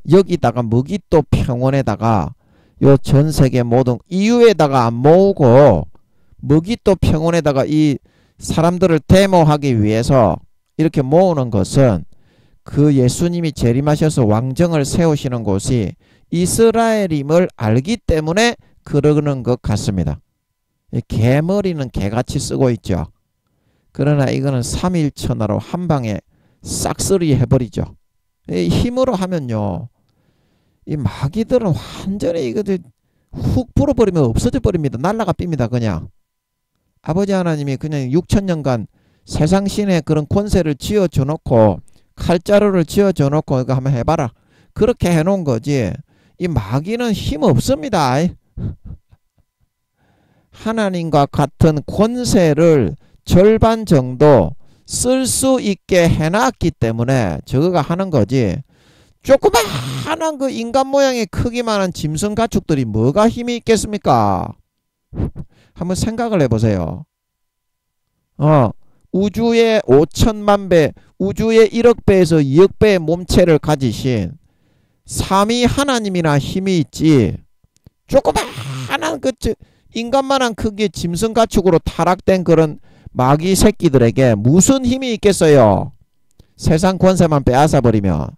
Speaker 1: 여기다가 무기또 평원에다가 요 전 세계 모든 EU에다가 안 모으고 무기또 평원에다가 이 사람들을 데모하기 위해서 이렇게 모으는 것은 그 예수님이 재림하셔서 왕정을 세우시는 곳이 이스라엘임을 알기 때문에 그러는 것 같습니다. 개머리는 개같이 쓰고 있죠. 그러나 이거는 삼일천하로 한 방에 싹쓸이 해버리죠. 힘으로 하면요, 이 마귀들은 완전히 이것들 훅 불어버리면 없어져 버립니다. 날라가 삹니다. 그냥 아버지 하나님이 그냥 6천년간 세상 신의 그런 권세를 쥐어줘 놓고 칼자루를 쥐어줘 놓고 이거 한번 해봐라, 그렇게 해놓은 거지. 이 마귀는 힘 없습니다. 하나님과 같은 권세를 절반 정도 쓸 수 있게 해놨기 때문에 저거가 하는 거지. 조그마한 그 인간 모양의 크기만한 짐승 가축들이 뭐가 힘이 있겠습니까? 한번 생각을 해보세요. 우주의 5천만 배, 우주의 1억 배에서 2억 배의 몸체를 가지신 삼위 하나님이나 힘이 있지, 조그마한 그 인간만한 크기의 짐승 가축으로 타락된 그런 마귀 새끼들에게 무슨 힘이 있겠어요? 세상 권세만 빼앗아 버리면.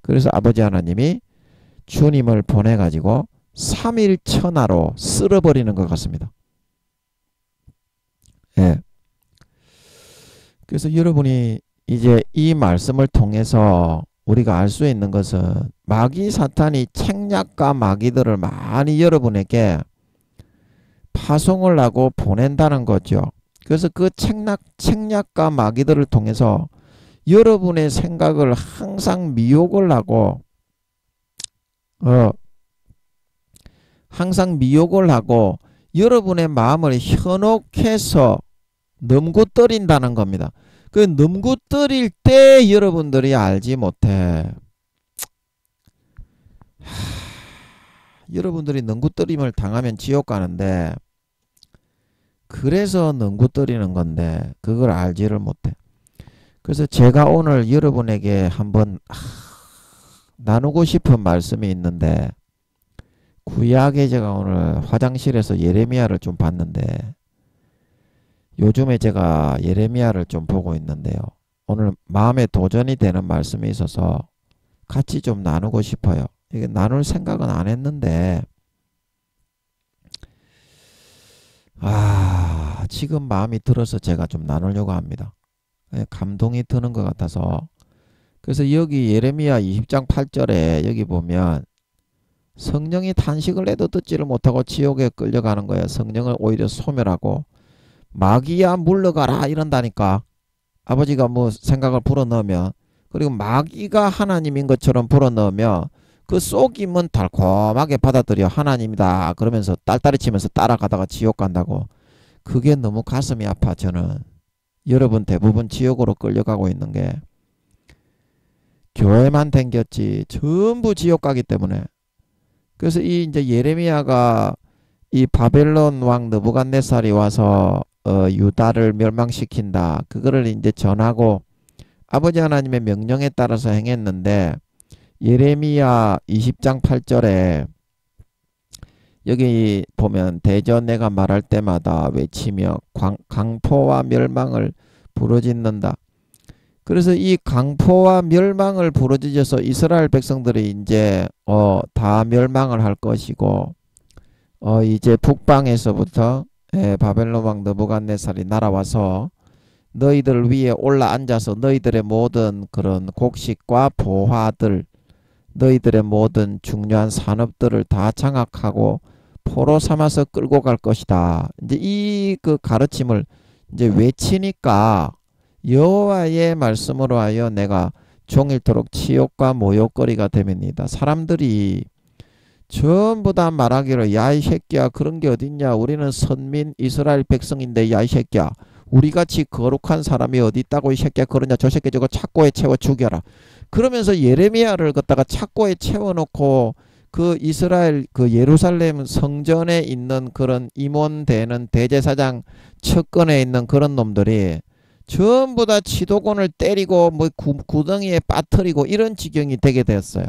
Speaker 1: 그래서 아버지 하나님이 주님을 보내가지고 삼일천하로 쓸어버리는 것 같습니다. 예. 그래서 여러분이 이제 이 말씀을 통해서 우리가 알 수 있는 것은 마귀 사탄이 책략과 마귀들을 많이 여러분에게 파송을 하고 보낸다는 거죠. 그래서 그 책략과 마귀들을 통해서 여러분의 생각을 항상 미혹을 하고 여러분의 마음을 현혹해서 넘구뜨린다는 겁니다. 그 넘구뜨릴 때 여러분들이 알지 못해. 여러분들이 넘구뜨림을 당하면 지옥 가는데, 그래서 넘구뜨리는 건데 그걸 알지를 못해. 그래서 제가 오늘 여러분에게 한번 나누고 싶은 말씀이 있는데, 구약에 제가 오늘 화장실에서 예레미야를 좀 봤는데, 요즘에 제가 예레미야를 좀 보고 있는데요, 오늘 마음에 도전이 되는 말씀이 있어서 같이 좀 나누고 싶어요. 이게 나눌 생각은 안 했는데 지금 마음이 들어서 제가 좀 나누려고 합니다. 감동이 드는 것 같아서. 그래서 여기 예레미야 20장 8절에 여기 보면 성령이 탄식을 해도 듣지를 못하고 지옥에 끌려가는 거예요. 성령을 오히려 소멸하고 마귀야 물러가라 이런다니까. 아버지가 뭐 생각을 불어넣으면, 그리고 마귀가 하나님인 것처럼 불어넣으면 그 속임은 달콤하게 받아들여 하나님이다 그러면서 딸딸이 치면서 따라가다가 지옥 간다고. 그게 너무 가슴이 아파. 저는 여러분 대부분 지옥으로 끌려가고 있는 게 교회만 댕겼지 전부 지옥 가기 때문에. 그래서 이 이제 예레미야가 이 바벨론 왕 느부갓네살이 와서 유다를 멸망시킨다, 그거를 이제 전하고 아버지 하나님의 명령에 따라서 행했는데, 예레미야 20장 8절에 여기 보면 대저 내가 말할 때마다 외치며 강포와 멸망을 부르짖는다. 그래서 이 강포와 멸망을 부르짖어서 이스라엘 백성들이 이제 다 멸망을 할 것이고, 이제 북방에서부터 바벨론 왕 느부갓네살이 날아와서 너희들 위에 올라 앉아서 너희들의 모든 그런 곡식과 보화들, 너희들의 모든 중요한 산업들을 다 장악하고 포로 삼아서 끌고 갈 것이다. 이제 이 그 가르침을 이제 외치니까 여호와의 말씀으로 하여 내가 종일토록 치욕과 모욕거리가 되면이다. 사람들이 전부 다 말하기를 야 이 새끼야 그런 게 어딨냐, 우리는 선민 이스라엘 백성인데 야 이 새끼야 우리같이 거룩한 사람이 어디 있다고 이 새끼야 그러냐, 저 새끼 저거 착고에 채워 죽여라. 그러면서 예레미야를 갖다가 착고에 채워놓고 그 이스라엘 그 예루살렘 성전에 있는 그런 임원되는 대제사장 측근에 있는 그런 놈들이 전부 다 치도곤을 때리고 뭐 구덩이에 빠뜨리고 이런 지경이 되게 되었어요.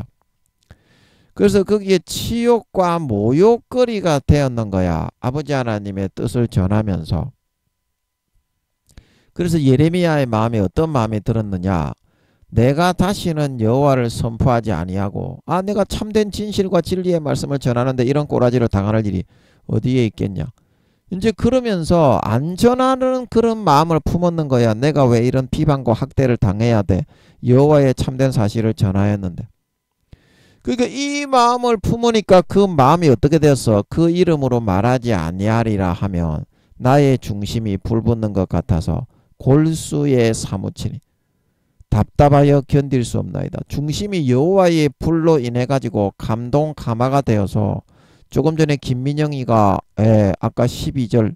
Speaker 1: 그래서 거기에 치욕과 모욕거리가 되었는 거야. 아버지 하나님의 뜻을 전하면서. 그래서 예레미야의 마음에 어떤 마음이 들었느냐. 내가 다시는 여호와를 선포하지 아니하고 내가 참된 진실과 진리의 말씀을 전하는데 이런 꼬라지를 당할 일이 어디에 있겠냐. 이제 그러면서 안 전하는 그런 마음을 품었는 거야. 내가 왜 이런 비방과 학대를 당해야 돼. 여호와의 참된 사실을 전하였는데. 그러니까 이 마음을 품으니까 그 마음이 어떻게 되었어. 그 이름으로 말하지 아니하리라 하면 나의 중심이 불붙는 것 같아서 골수에 사무치니 답답하여 견딜 수 없나이다. 중심이 여호와의 불로 인해 가지고 감동 감화가 되어서 조금 전에 김민영이가 아까 12절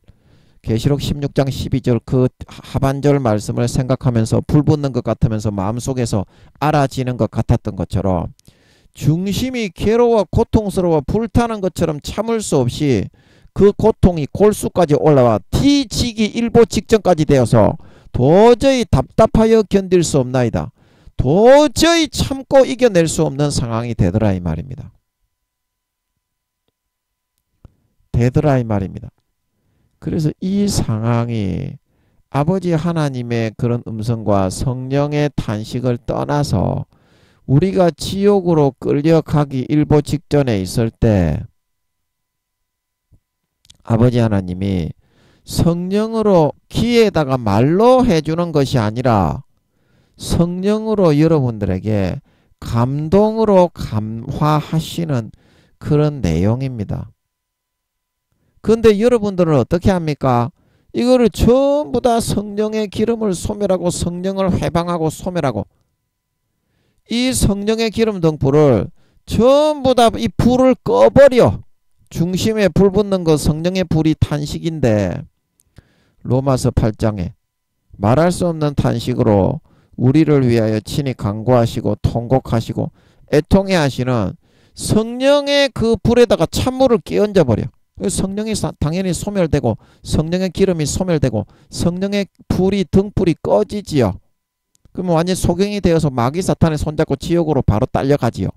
Speaker 1: 계시록 16장 12절 그 하반절 말씀을 생각하면서 불붙는 것 같으면서 마음속에서 알아지는 것 같았던 것처럼 중심이 괴로워 고통스러워 불타는 것처럼 참을 수 없이 그 고통이 골수까지 올라와 뒤지기 일보 직전까지 되어서 도저히 답답하여 견딜 수 없나이다. 도저히 참고 이겨낼 수 없는 상황이 되더라 이 말입니다. 되더라 이 말입니다. 그래서 이 상황이 아버지 하나님의 그런 음성과 성령의 탄식을 떠나서 우리가 지옥으로 끌려가기 일보 직전에 있을 때 아버지 하나님이 성령으로 귀에다가 말로 해주는 것이 아니라 성령으로 여러분들에게 감동으로 감화하시는 그런 내용입니다. 그런데 여러분들은 어떻게 합니까? 이거를 전부 다 성령의 기름을 소멸하고 성령을 회방하고 소멸하고 이 성령의 기름 등불을 전부 다 이 불을 꺼버려. 중심에 불 붙는 거 성령의 불이 탄식인데 로마서 8장에 말할 수 없는 탄식으로 우리를 위하여 친히 간구하시고 통곡하시고 애통해 하시는 성령의 그 불에다가 찬물을 끼얹어 버려. 성령이 당연히 소멸되고 성령의 기름이 소멸되고 성령의 불이 등불이 꺼지지요. 그러면 완전 소경이 되어서 마귀 사탄을 손잡고 지옥으로 바로 딸려가지요.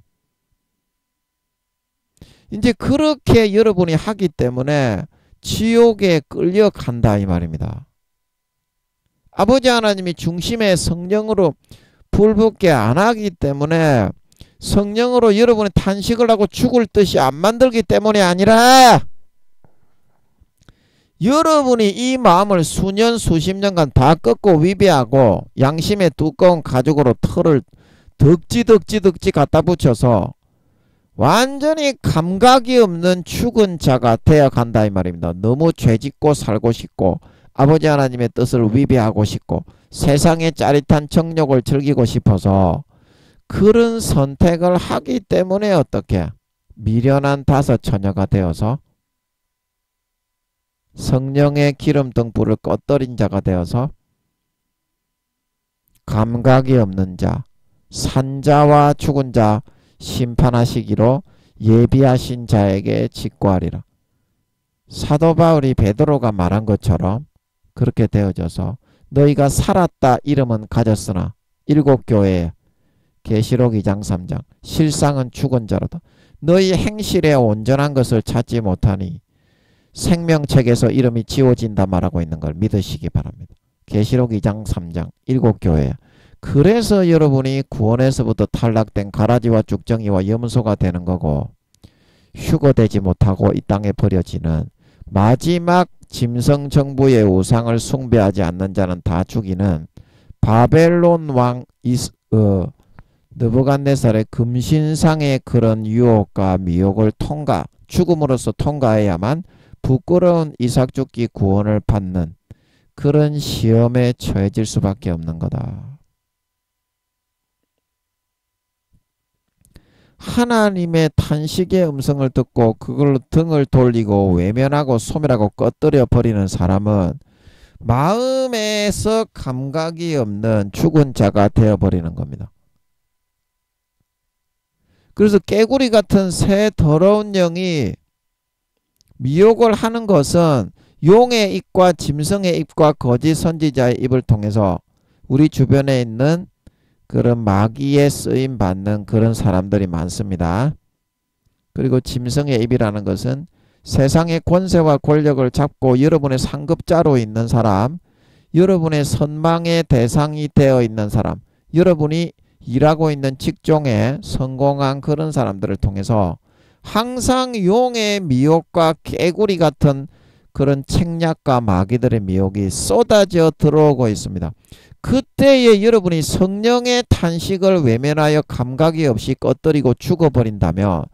Speaker 1: 이제 그렇게 여러분이 하기 때문에 지옥에 끌려간다 이 말입니다. 아버지 하나님이 중심에 성령으로 불붙게 안 하기 때문에 성령으로 여러분이 탄식을 하고 죽을 뜻이 안 만들기 때문이 아니라 여러분이 이 마음을 수년 수십 년간 다 꺾고 위배하고 양심의 두꺼운 가죽으로 털을 덕지 갖다 붙여서 완전히 감각이 없는 죽은 자가 되어간다 이 말입니다. 너무 죄짓고 살고 싶고 아버지 하나님의 뜻을 위배하고 싶고 세상의 짜릿한 정욕을 즐기고 싶어서 그런 선택을 하기 때문에 어떻게 미련한 다섯 처녀가 되어서 성령의 기름 등불을 꺼뜨린 자가 되어서 감각이 없는 자, 산자와 죽은 자 심판하시기로 예비하신 자에게 직구하리라. 사도 바울이 베드로가 말한 것처럼 그렇게 되어져서 너희가 살았다 이름은 가졌으나 일곱 교회에 계시록 2장 3장 실상은 죽은 자로다. 너희 행실에 온전한 것을 찾지 못하니 생명책에서 이름이 지워진다 말하고 있는 걸 믿으시기 바랍니다. 계시록 2장 3장 일곱 교회. 그래서 여러분이 구원에서부터 탈락된 가라지와 쭉정이와 염소가 되는 거고 휴거되지 못하고 이 땅에 버려지는 마지막 짐승 정부의 우상을 숭배하지 않는 자는 다 죽이는 바벨론 왕 느부갓네살의 금신상의 그런 유혹과 미혹을 죽음으로써 통과해야만 부끄러운 이삭 죽기 구원을 받는 그런 시험에 처해질 수밖에 없는 거다. 하나님의 탄식의 음성을 듣고 그걸로 등을 돌리고 외면하고 소멸하고 꺼뜨려 버리는 사람은 마음에서 감각이 없는 죽은 자가 되어버리는 겁니다. 그래서 깨구리 같은 새 더러운 영이 미혹을 하는 것은 용의 입과 짐승의 입과 거짓 선지자의 입을 통해서 우리 주변에 있는 그런 마귀에 쓰임 받는 그런 사람들이 많습니다. 그리고 짐승의 입이라는 것은 세상의 권세와 권력을 잡고 여러분의 상급자로 있는 사람, 여러분의 선망의 대상이 되어 있는 사람, 여러분이 일하고 있는 직종에 성공한 그런 사람들을 통해서 항상 용의 미혹과 깨구리 같은 그런 책략과 마귀들의 미혹이 쏟아져 들어오고 있습니다. 그때에 여러분이 성령의 탄식을 외면하여 감각이 없이 꺼뜨리고 죽어버린다면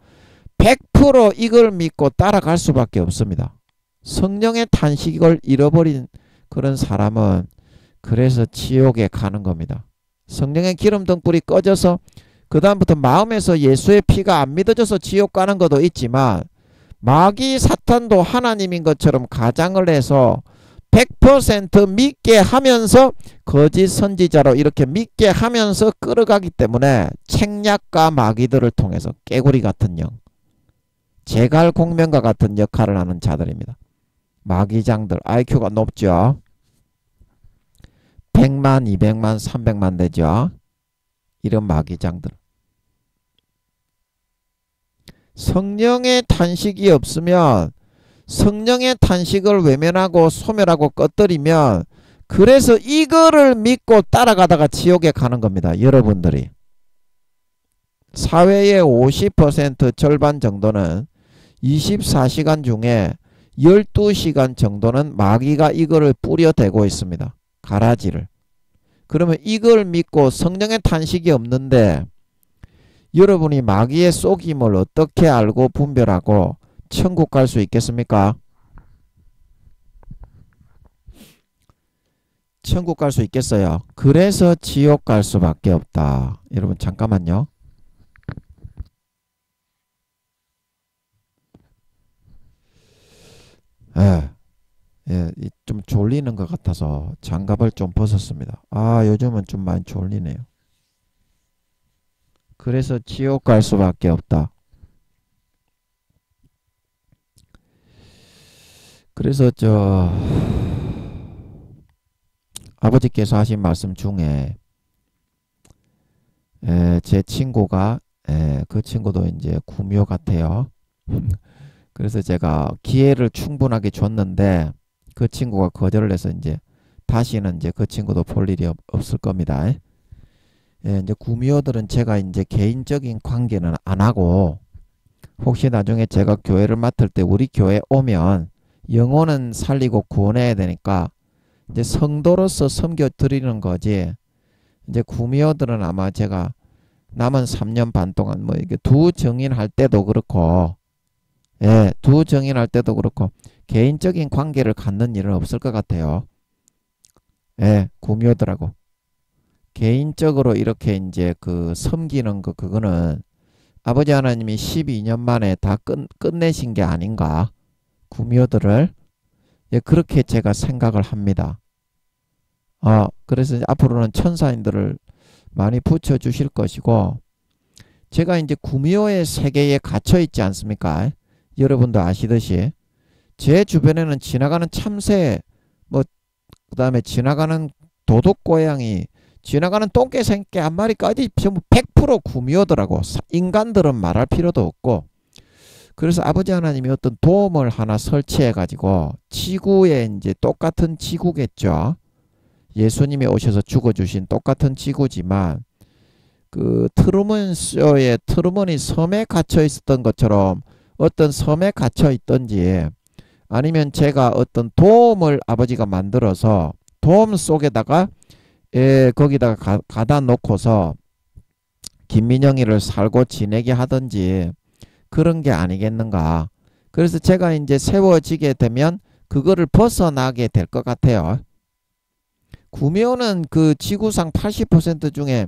Speaker 1: 100% 이걸 믿고 따라갈 수밖에 없습니다. 성령의 탄식을 잃어버린 그런 사람은 그래서 지옥에 가는 겁니다. 성령의 기름 등불이 꺼져서 그 다음부터 마음에서 예수의 피가 안 믿어져서 지옥 가는 것도 있지만 마귀 사탄도 하나님인 것처럼 가장을 해서 100% 믿게 하면서 거짓 선지자로 이렇게 믿게 하면서 끌어가기 때문에 책략과 마귀들을 통해서 깨구리 같은 영, 제갈 공명과 같은 역할을 하는 자들입니다. 마귀장들 IQ가 높죠. 100만, 200만, 300만 되죠. 이런 마귀장들. 성령의 탄식이 없으면 성령의 탄식을 외면하고 소멸하고 꺼뜨리면 그래서 이거를 믿고 따라가다가 지옥에 가는 겁니다. 여러분들이. 사회의 50% 절반 정도는 24시간 중에 12시간 정도는 마귀가 이거를 뿌려대고 있습니다. 가라지를. 그러면 이걸 믿고 성령의 탄식이 없는데 여러분이 마귀의 속임을 어떻게 알고 분별하고 천국 갈 수 있겠습니까? 천국 갈 수 있겠어요? 그래서 지옥 갈 수밖에 없다. 여러분 잠깐만요. 좀 졸리는 것 같아서 장갑을 좀 벗었습니다. 요즘은 좀 많이 졸리네요. 그래서 지옥 갈 수밖에 없다. 그래서 아버지께서 하신 말씀 중에 제 친구가 그 친구도 이제 구미호 같아요. 그래서 제가 기회를 충분하게 줬는데 그 친구가 거절을 해서 이제 다시는 이제 그 친구도 볼 일이 없을 겁니다. 이제 구미호들은 제가 이제 개인적인 관계는 안 하고 혹시 나중에 제가 교회를 맡을 때 우리 교회 오면 영혼은 살리고 구원해야 되니까 이제 성도로서 섬겨 드리는 거지. 이제 구미호들은 아마 제가 남은 3년 반 동안 뭐 이게 두 정인할 때도 그렇고 두 정인할 때도 그렇고 개인적인 관계를 갖는 일은 없을 것 같아요. 구미호들하고 개인적으로 이렇게 이제 그 섬기는 그거는 아버지 하나님이 12년 만에 다 끝내신 게 아닌가. 구미호들을 그렇게 제가 생각을 합니다. 그래서 앞으로는 천사인들을 많이 붙여주실 것이고 제가 이제 구미호의 세계에 갇혀 있지 않습니까? 여러분도 아시듯이 제 주변에는 지나가는 참새 그 다음에 지나가는 도둑고양이 지나가는 똥개 새끼 한 마리까지 전부 100% 구미호더라고. 인간들은 말할 필요도 없고 그래서 아버지 하나님이 어떤 도움을 하나 설치해 가지고 지구에 이제 똑같은 지구겠죠. 예수님이 오셔서 죽어주신 똑같은 지구지만 그 트루먼 쇼의 트루먼이 섬에 갇혀 있었던 것처럼 어떤 섬에 갇혀 있던지 아니면 제가 어떤 도움을 아버지가 만들어서 도움 속에다가 거기다가 가다 놓고서 김민영이를 살고 지내게 하든지 그런 게 아니겠는가. 그래서 제가 이제 세워지게 되면 그거를 벗어나게 될 것 같아요. 구미호는 그 지구상 80% 중에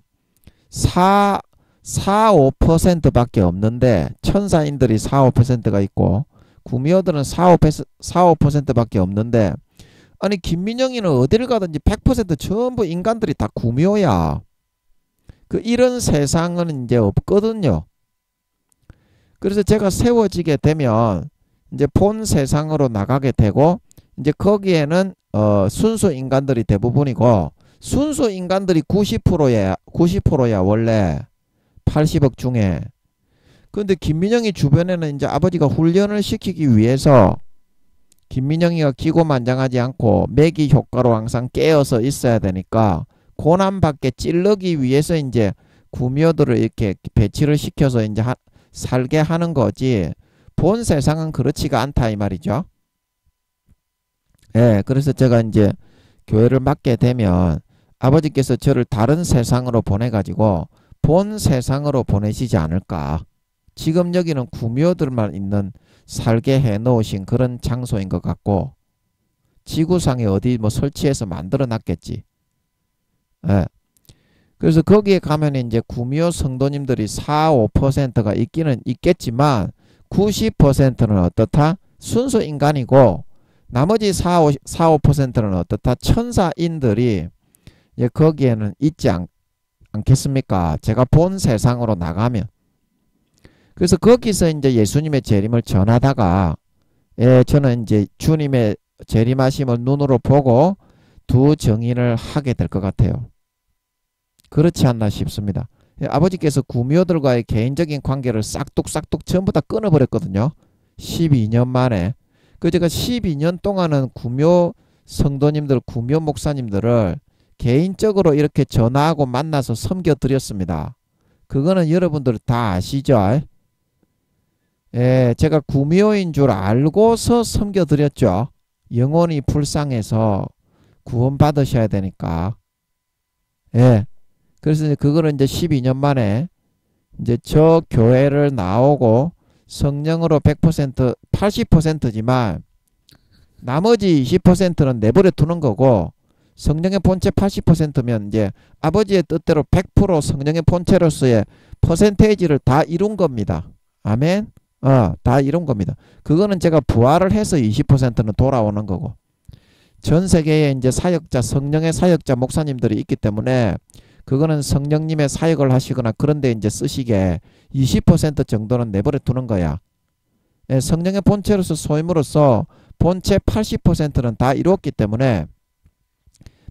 Speaker 1: 5%밖에 없는데 천사인들이 5%가 있고 구미호들은 5%밖에 없는데 아니 김민영이는 어디를 가든지 100% 전부 인간들이 다 구미호야. 이런 세상은 이제 없거든요. 그래서 제가 세워지게 되면 이제 본 세상으로 나가게 되고 이제 거기에는 순수 인간들이 대부분이고 순수 인간들이 90%야 원래 80억 중에. 근데 김민영이 주변에는 이제 아버지가 훈련을 시키기 위해서 김민영이가 기고만장하지 않고 매기 효과로 항상 깨어서 있어야 되니까 고난받게 찔러기 위해서 이제 구미호들을 이렇게 배치를 시켜서 이제 살게 하는 거지 본 세상은 그렇지가 않다 이 말이죠. 예, 그래서 제가 이제 교회를 맡게 되면 아버지께서 저를 다른 세상으로 보내가지고 본 세상으로 보내시지 않을까. 지금 여기는 구미호들만 있는 살게 해 놓으신 그런 장소인 것 같고 지구상에 어디 뭐 설치해서 만들어 놨겠지. 예. 그래서 거기에 가면 이제 구미호 성도님들이 4, 5%가 있기는 있겠지만 90%는 어떻다? 순수 인간이고 나머지 4, 5%는 어떻다? 천사인들이 거기에는 있지 않겠습니까? 제가 본 세상으로 나가면. 그래서 거기서 이제 예수님의 재림을 전하다가 저는 이제 주님의 재림하심을 눈으로 보고 두 정인을 하게 될 것 같아요. 그렇지 않나 싶습니다. 아버지께서 구미호들과의 개인적인 관계를 싹둑싹둑 전부 다 끊어버렸거든요. 12년 만에. 그 제가 12년 동안은 구미호 성도님들, 구미호 목사님들을 개인적으로 이렇게 전화하고 만나서 섬겨드렸습니다. 그거는 여러분들 다 아시죠? 제가 구미호인 줄 알고서 섬겨드렸죠. 영혼이 불쌍해서 구원받으셔야 되니까. 그래서 이제 그거를 이제 12년 만에 이제 저 교회를 나오고 성령으로 100%, 80%지만 나머지 20%는 내버려 두는 거고 성령의 본체 80%면 이제 아버지의 뜻대로 100% 성령의 본체로서의 퍼센테이지를 다 이룬 겁니다. 아멘. 다 이룬 겁니다. 그거는 제가 부활을 해서 20%는 돌아오는 거고 전 세계에 이제 사역자, 성령의 사역자 목사님들이 있기 때문에 그거는 성령님의 사역을 하시거나 그런데 이제 쓰시게 20% 정도는 내버려 두는 거야. 성령의 본체로서 소임으로써 본체 80%는 다 이루었기 때문에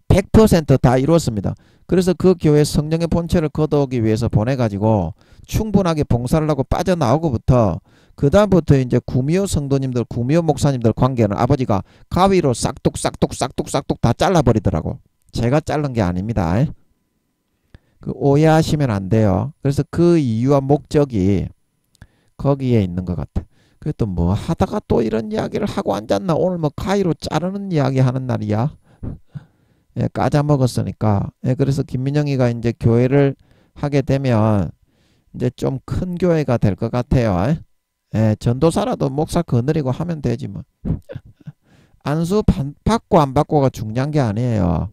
Speaker 1: 100% 다 이루었습니다. 그래서 그 교회 성령의 본체를 거두기 위해서 보내가지고 충분하게 봉사를 하고 빠져나오고부터 그 다음부터 이제 구미호 성도님들, 구미호 목사님들 관계는 아버지가 가위로 싹둑 다 잘라버리더라고. 제가 자른 게 아닙니다. 오해하시면 안 돼요. 그래서 그 이유와 목적이 거기에 있는 것 같아. 그래도 뭐 하다가 또 이런 이야기를 하고 앉았나. 오늘 뭐 가위로 자르는 이야기 하는 날이야. 까자먹었으니까. 그래서 김민영이가 이제 교회를 하게 되면 이제 좀 큰 교회가 될 것 같아요. 전도사라도 목사 거느리고 하면 되지 뭐. 안수 받고 안 받고가 중요한 게 아니에요.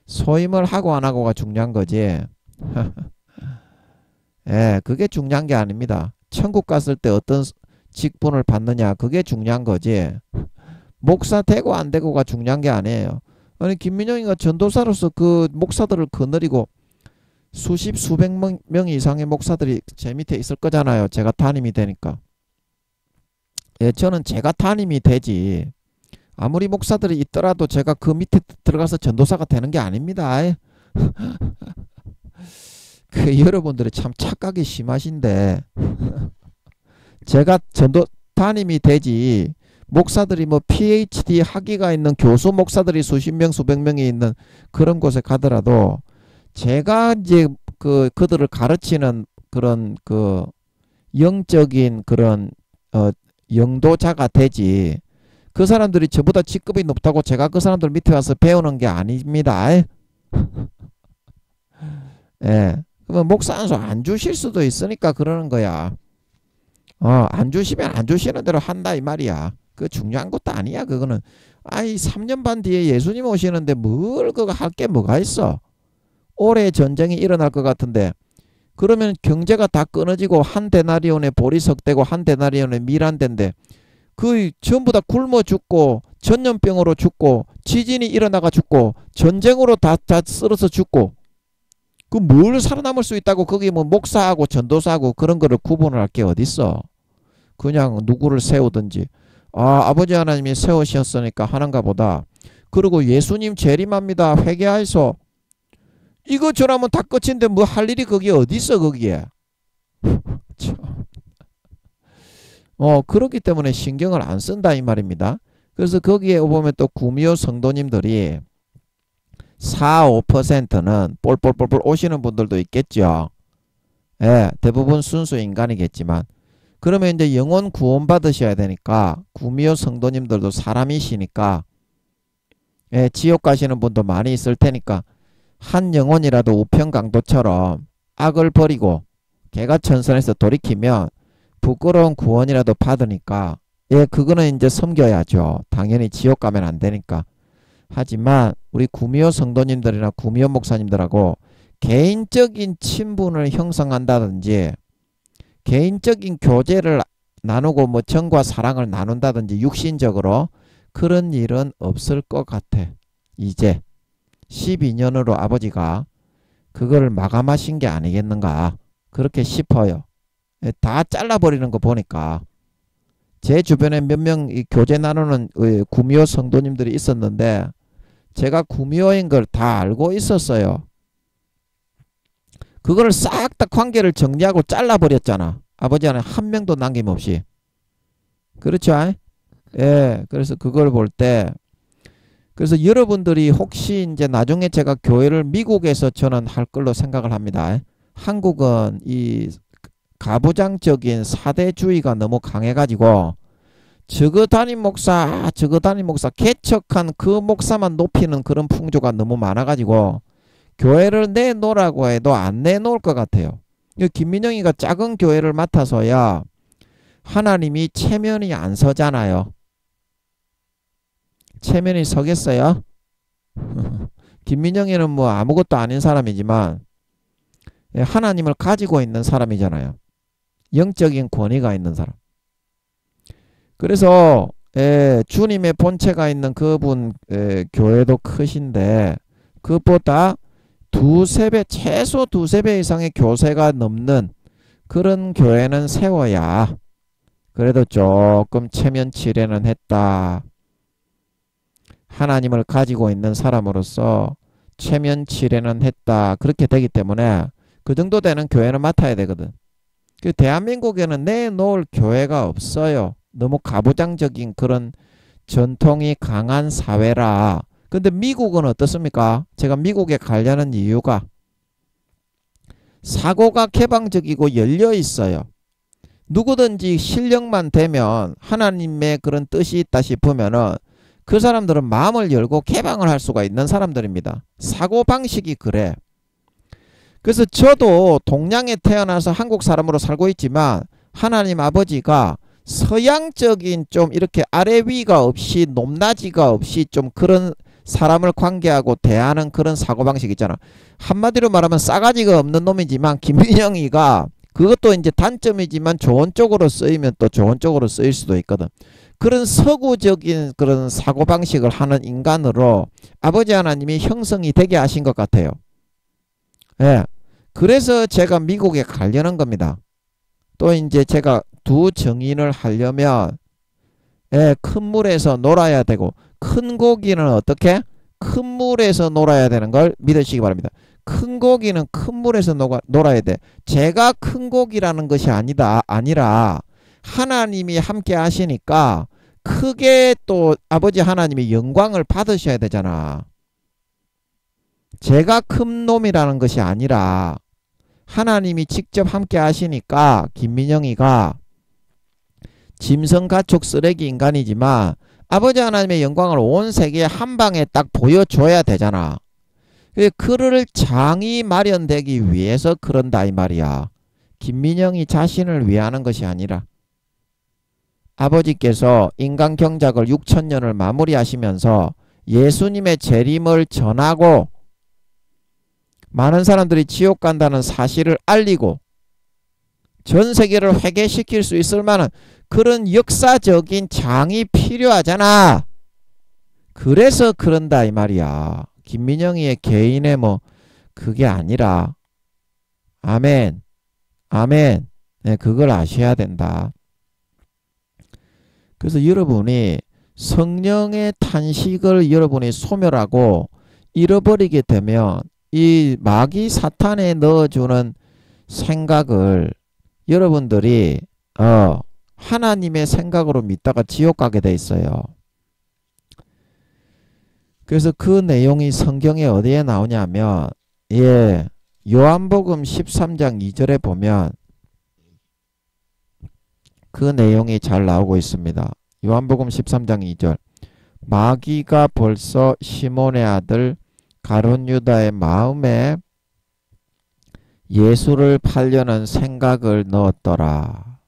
Speaker 1: 소임을 하고 안 하고가 중요한 거지. 그게 중요한 게 아닙니다. 천국 갔을 때 어떤 직분을 받느냐 그게 중요한 거지. 목사 되고 안 되고가 중요한 게 아니에요. 아니 김민영이가 전도사로서 그 목사들을 거느리고 수백 명 이상의 목사들이 제 밑에 있을 거잖아요. 제가 담임이 되니까. 저는 제가 담임이 되지. 아무리 목사들이 있더라도 제가 그 밑에 들어가서 전도사가 되는 게 아닙니다. 여러분들이 참 착각이 심하신데 제가 담임이 되지. 목사들이 뭐 PhD 학위가 있는 교수 목사들이 수십 명 수백 명이 있는 그런 곳에 가더라도 제가 이제 그들을 가르치는 그런 영적인 그런 영도자가 되지. 그 사람들이 저보다 직급이 높다고 제가 그 사람들 밑에 와서 배우는 게 아닙니다. 그러면 목사 안수 안 주실 수도 있으니까 그러는 거야. 안 주시면 안 주시는 대로 한다 이 말이야. 그 중요한 것도 아니야. 그거는 3년 반 뒤에 예수님 오시는데 뭘 그거 할 게 뭐가 있어. 올해 전쟁이 일어날 것 같은데 그러면 경제가 다 끊어지고 한 데나리온에 보리석되고 한 데나리온에 밀한대인데 그 전부 다 굶어 죽고 전염병으로 죽고 지진이 일어나가 죽고 전쟁으로 다 쓸어서 죽고 그 뭘 살아남을 수 있다고 거기 뭐 목사하고 전도사하고 그런 거를 구분을 할 게 어딨어. 그냥 누구를 세우든지. 아버지 하나님이 세우셨으니까 하는가 보다. 그리고 예수님 재림합니다. 회개하이소. 이거 저라면 다 끝인데 뭐 할 일이 거기에 어딨어 거기에. 참. 그렇기 때문에 신경을 안 쓴다 이 말입니다. 그래서 거기에 보면 또 구미호 성도님들이 4, 5%는 볼볼볼볼 오시는 분들도 있겠죠. 예, 대부분 순수 인간이겠지만 그러면 이제 영혼 구원 받으셔야 되니까 구미호 성도님들도 사람이시니까 예, 지옥 가시는 분도 많이 있을 테니까 한 영혼이라도 우편강도처럼 악을 버리고 개가천선에서 돌이키면 부끄러운 구원이라도 받으니까 예, 그거는 이제 섬겨야죠. 당연히 지옥 가면 안 되니까. 하지만 우리 구미호 성도님들이나 구미호 목사님들하고 개인적인 친분을 형성한다든지 개인적인 교제를 나누고 뭐 정과 사랑을 나눈다든지 육신적으로 그런 일은 없을 것 같아. 이제 12년으로 아버지가 그걸 마감하신 게 아니겠는가 그렇게 싶어요. 다 잘라버리는 거 보니까 제 주변에 몇 명 교제 나누는 구미호 성도님들이 있었는데 제가 구미호인 걸 다 알고 있었어요. 그걸 싹 다 관계를 정리하고 잘라버렸잖아. 아버지 하나 한 명도 남김없이. 그렇죠? 예, 그래서 그걸 볼 때 그래서 여러분들이 혹시 이제 나중에 제가 교회를 미국에서 저는 할 걸로 생각을 합니다. 한국은 이 가부장적인 사대주의가 너무 강해가지고 저거 담임 목사 개척한 그 목사만 높이는 그런 풍조가 너무 많아가지고 교회를 내놓으라고 해도 안 내놓을 것 같아요. 김민영이가 작은 교회를 맡아서야 하나님이 체면이 안 서잖아요. 체면이 서겠어요? 김민영이는 뭐 아무것도 아닌 사람이지만 하나님을 가지고 있는 사람이잖아요. 영적인 권위가 있는 사람. 그래서 주님의 본체가 있는 그분 교회도 크신데 그것보다 최소 두세 배 이상의 교세가 넘는 그런 교회는 세워야 그래도 조금 체면치레는 했다. 하나님을 가지고 있는 사람으로서 체면치레는 했다. 그렇게 되기 때문에 그 정도 되는 교회는 맡아야 되거든. 그 대한민국에는 내놓을 교회가 없어요. 너무 가부장적인 그런 전통이 강한 사회라. 근데 미국은 어떻습니까? 제가 미국에 가려는 이유가 사고가 개방적이고 열려 있어요. 누구든지 실력만 되면 하나님의 그런 뜻이 있다 싶으면은 그 사람들은 마음을 열고 개방을 할 수가 있는 사람들입니다. 사고방식이 그래. 그래서 저도 동양에 태어나서 한국 사람으로 살고 있지만 하나님 아버지가 서양적인 좀 이렇게 아래 위가 없이 높낮이가 없이 좀 그런 사람을 관계하고 대하는 그런 사고방식 있잖아. 한마디로 말하면 싸가지가 없는 놈이지만 김민영이가 그것도 이제 단점이지만 좋은 쪽으로 쓰이면 또 좋은 쪽으로 쓰일 수도 있거든. 그런 서구적인 그런 사고방식을 하는 인간으로 아버지 하나님이 형성이 되게 하신 것 같아요. 예. 그래서 제가 미국에 가려는 겁니다. 또 이제 제가 두 정인을 하려면 큰 물에서 놀아야 되고 큰 고기는 어떻게? 큰 물에서 놀아야 되는 걸 믿으시기 바랍니다. 큰 고기는 큰 물에서 놀아야 돼. 제가 큰 고기라는 것이 아니라 하나님이 함께 하시니까 크게 또 아버지 하나님이 영광을 받으셔야 되잖아. 제가 큰 놈이라는 것이 아니라 하나님이 직접 함께 하시니까 김민영이가 짐승가축 쓰레기 인간이지만 아버지 하나님의 영광을 온 세계에 한 방에 딱 보여줘야 되잖아. 그를 장이 마련되기 위해서 그런다 이 말이야. 김민영이 자신을 위하는 것이 아니라 아버지께서 인간 경작을 6,000년을 마무리하시면서 예수님의 재림을 전하고 많은 사람들이 지옥 간다는 사실을 알리고 전 세계를 회개시킬 수 있을 만한 그런 역사적인 장이 필요하잖아. 그래서 그런다 이 말이야. 김민영이의 개인의 뭐 그게 아니라 아멘. 아멘. 네, 그걸 아셔야 된다. 그래서 여러분이 성령의 탄식을 여러분이 소멸하고 잃어버리게 되면 이 마귀 사탄에 넣어주는 생각을 여러분들이 하나님의 생각으로 믿다가 지옥 가게 돼 있어요. 그래서 그 내용이 성경에 어디에 나오냐면 요한복음 13장 2절에 보면 그 내용이 잘 나오고 있습니다. 요한복음 13장 2절. 마귀가 벌써 시몬의 아들 가룟 유다의 마음에 예수를 팔려는 생각을 넣었더라.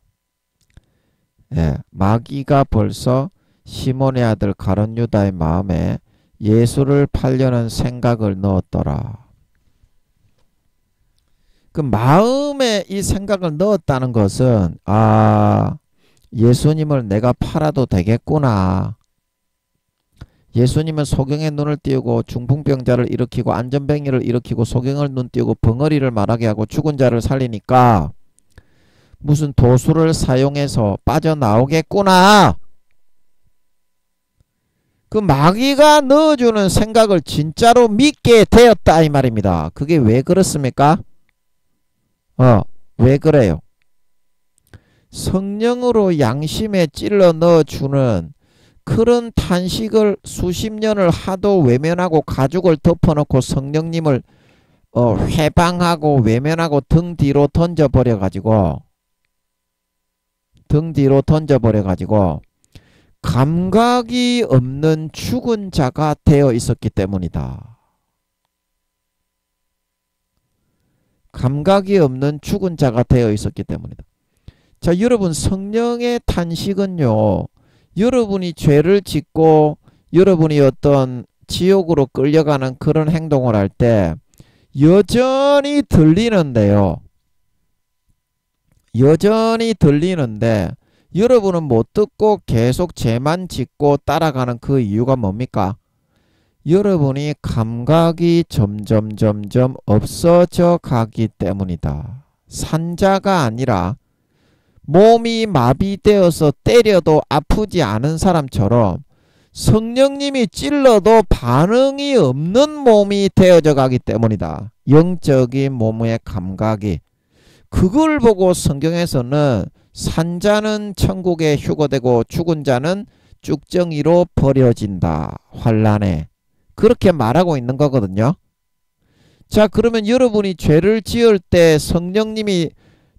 Speaker 1: 마귀가 벌써 시몬의 아들 가룟 유다의 마음에 예수를 팔려는 생각을 넣었더라. 그 마음에 이 생각을 넣었다는 것은 예수님을 내가 팔아도 되겠구나. 예수님은 소경의 눈을 띄우고 중풍병자를 일으키고 안전뱅이를 일으키고 소경을 눈 띄우고 벙어리를 말하게 하고 죽은 자를 살리니까 무슨 도수를 사용해서 빠져나오겠구나. 그 마귀가 넣어주는 생각을 진짜로 믿게 되었다 이 말입니다. 그게 왜 그렇습니까? 왜 그래요? 성령으로 양심에 찔러 넣어주는 그런 탄식을 수십 년을 하도 외면하고 가죽을 덮어놓고 성령님을 회방하고 외면하고 등 뒤로 던져버려 가지고 감각이 없는 죽은 자가 되어 있었기 때문이다. 감각이 없는 죽은 자가 되어 있었기 때문이다. 자, 여러분 성령의 탄식은요, 여러분이 죄를 짓고 여러분이 어떤 지옥으로 끌려가는 그런 행동을 할 때 여전히 들리는데요. 여전히 들리는데 여러분은 못 듣고 계속 죄만 짓고 따라가는 그 이유가 뭡니까? 여러분이 감각이 점점 없어져 가기 때문이다. 산자가 아니라 몸이 마비되어서 때려도 아프지 않은 사람처럼 성령님이 찔러도 반응이 없는 몸이 되어져 가기 때문이다. 영적인 몸의 감각이. 그걸 보고 성경에서는 산자는 천국에 휴거되고 죽은 자는 쭉정이로 버려진다. 환란에. 그렇게 말하고 있는 거거든요. 자, 그러면 여러분이 죄를 지을 때 성령님이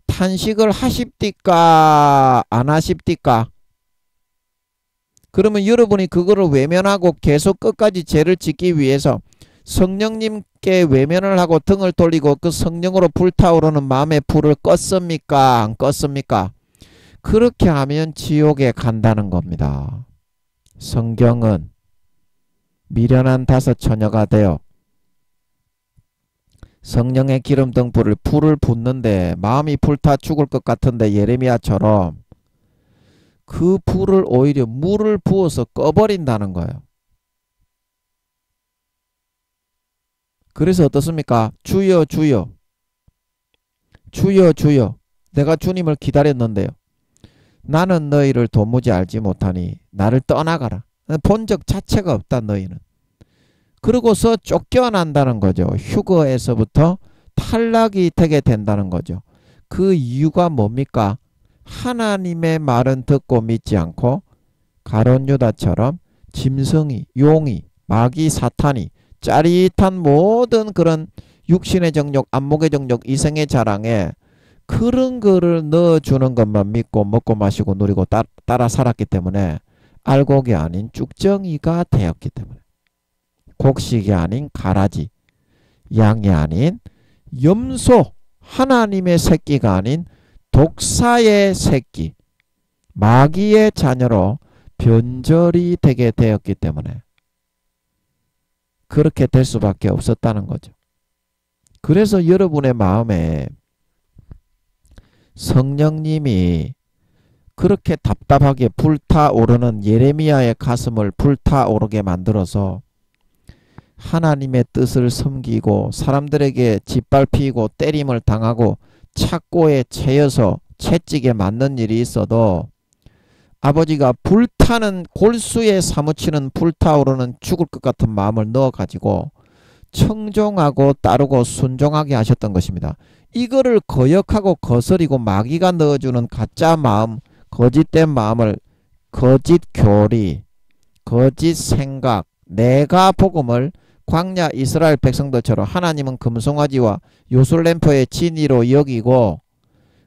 Speaker 1: 탄식을 하십니까? 안 하십니까? 그러면 여러분이 그거를 외면하고 계속 끝까지 죄를 짓기 위해서 성령님께 외면을 하고 등을 돌리고 그 성령으로 불타오르는 마음의 불을 껐습니까? 안 껐습니까? 그렇게 하면 지옥에 간다는 겁니다. 성경은 미련한 다섯 처녀가 되어 성령의 기름등 불을 붓는데 마음이 불타 죽을 것 같은데 예레미야처럼 그 불을 오히려 물을 부어서 꺼버린다는 거예요. 그래서 어떻습니까? 주여 주여 주여 주여 내가 주님을 기다렸는데요. 나는 너희를 도무지 알지 못하니 나를 떠나가라. 본 적 자체가 없다 너희는. 그러고서 쫓겨난다는 거죠. 휴거에서부터 탈락이 되게 된다는 거죠. 그 이유가 뭡니까? 하나님의 말은 듣고 믿지 않고 가룟 유다처럼 짐승이, 용이, 마귀, 사탄이 짜릿한 모든 그런 육신의 정욕, 안목의 정욕, 이생의 자랑에 그런 거를 넣어주는 것만 믿고 먹고 마시고 누리고 따라 살았기 때문에 알곡이 아닌 쭉정이가 되었기 때문에 곡식이 아닌 가라지, 양이 아닌 염소, 하나님의 새끼가 아닌 독사의 새끼, 마귀의 자녀로 변절이 되게 되었기 때문에 그렇게 될 수밖에 없었다는 거죠. 그래서 여러분의 마음에 성령님이 그렇게 답답하게 불타오르는 예레미야의 가슴을 불타오르게 만들어서 하나님의 뜻을 섬기고 사람들에게 짓밟히고 때림을 당하고 착고에 채여서 채찍에 맞는 일이 있어도 아버지가 불타는 골수에 사무치는 불타오르는 죽을 것 같은 마음을 넣어가지고 청종하고 따르고 순종하게 하셨던 것입니다. 이거를 거역하고 거스리고 마귀가 넣어주는 가짜 마음, 거짓된 마음을 거짓 교리, 거짓 생각, 내가 복음을 광야 이스라엘 백성들처럼 하나님은 금송아지와 요술램프의 진이로 여기고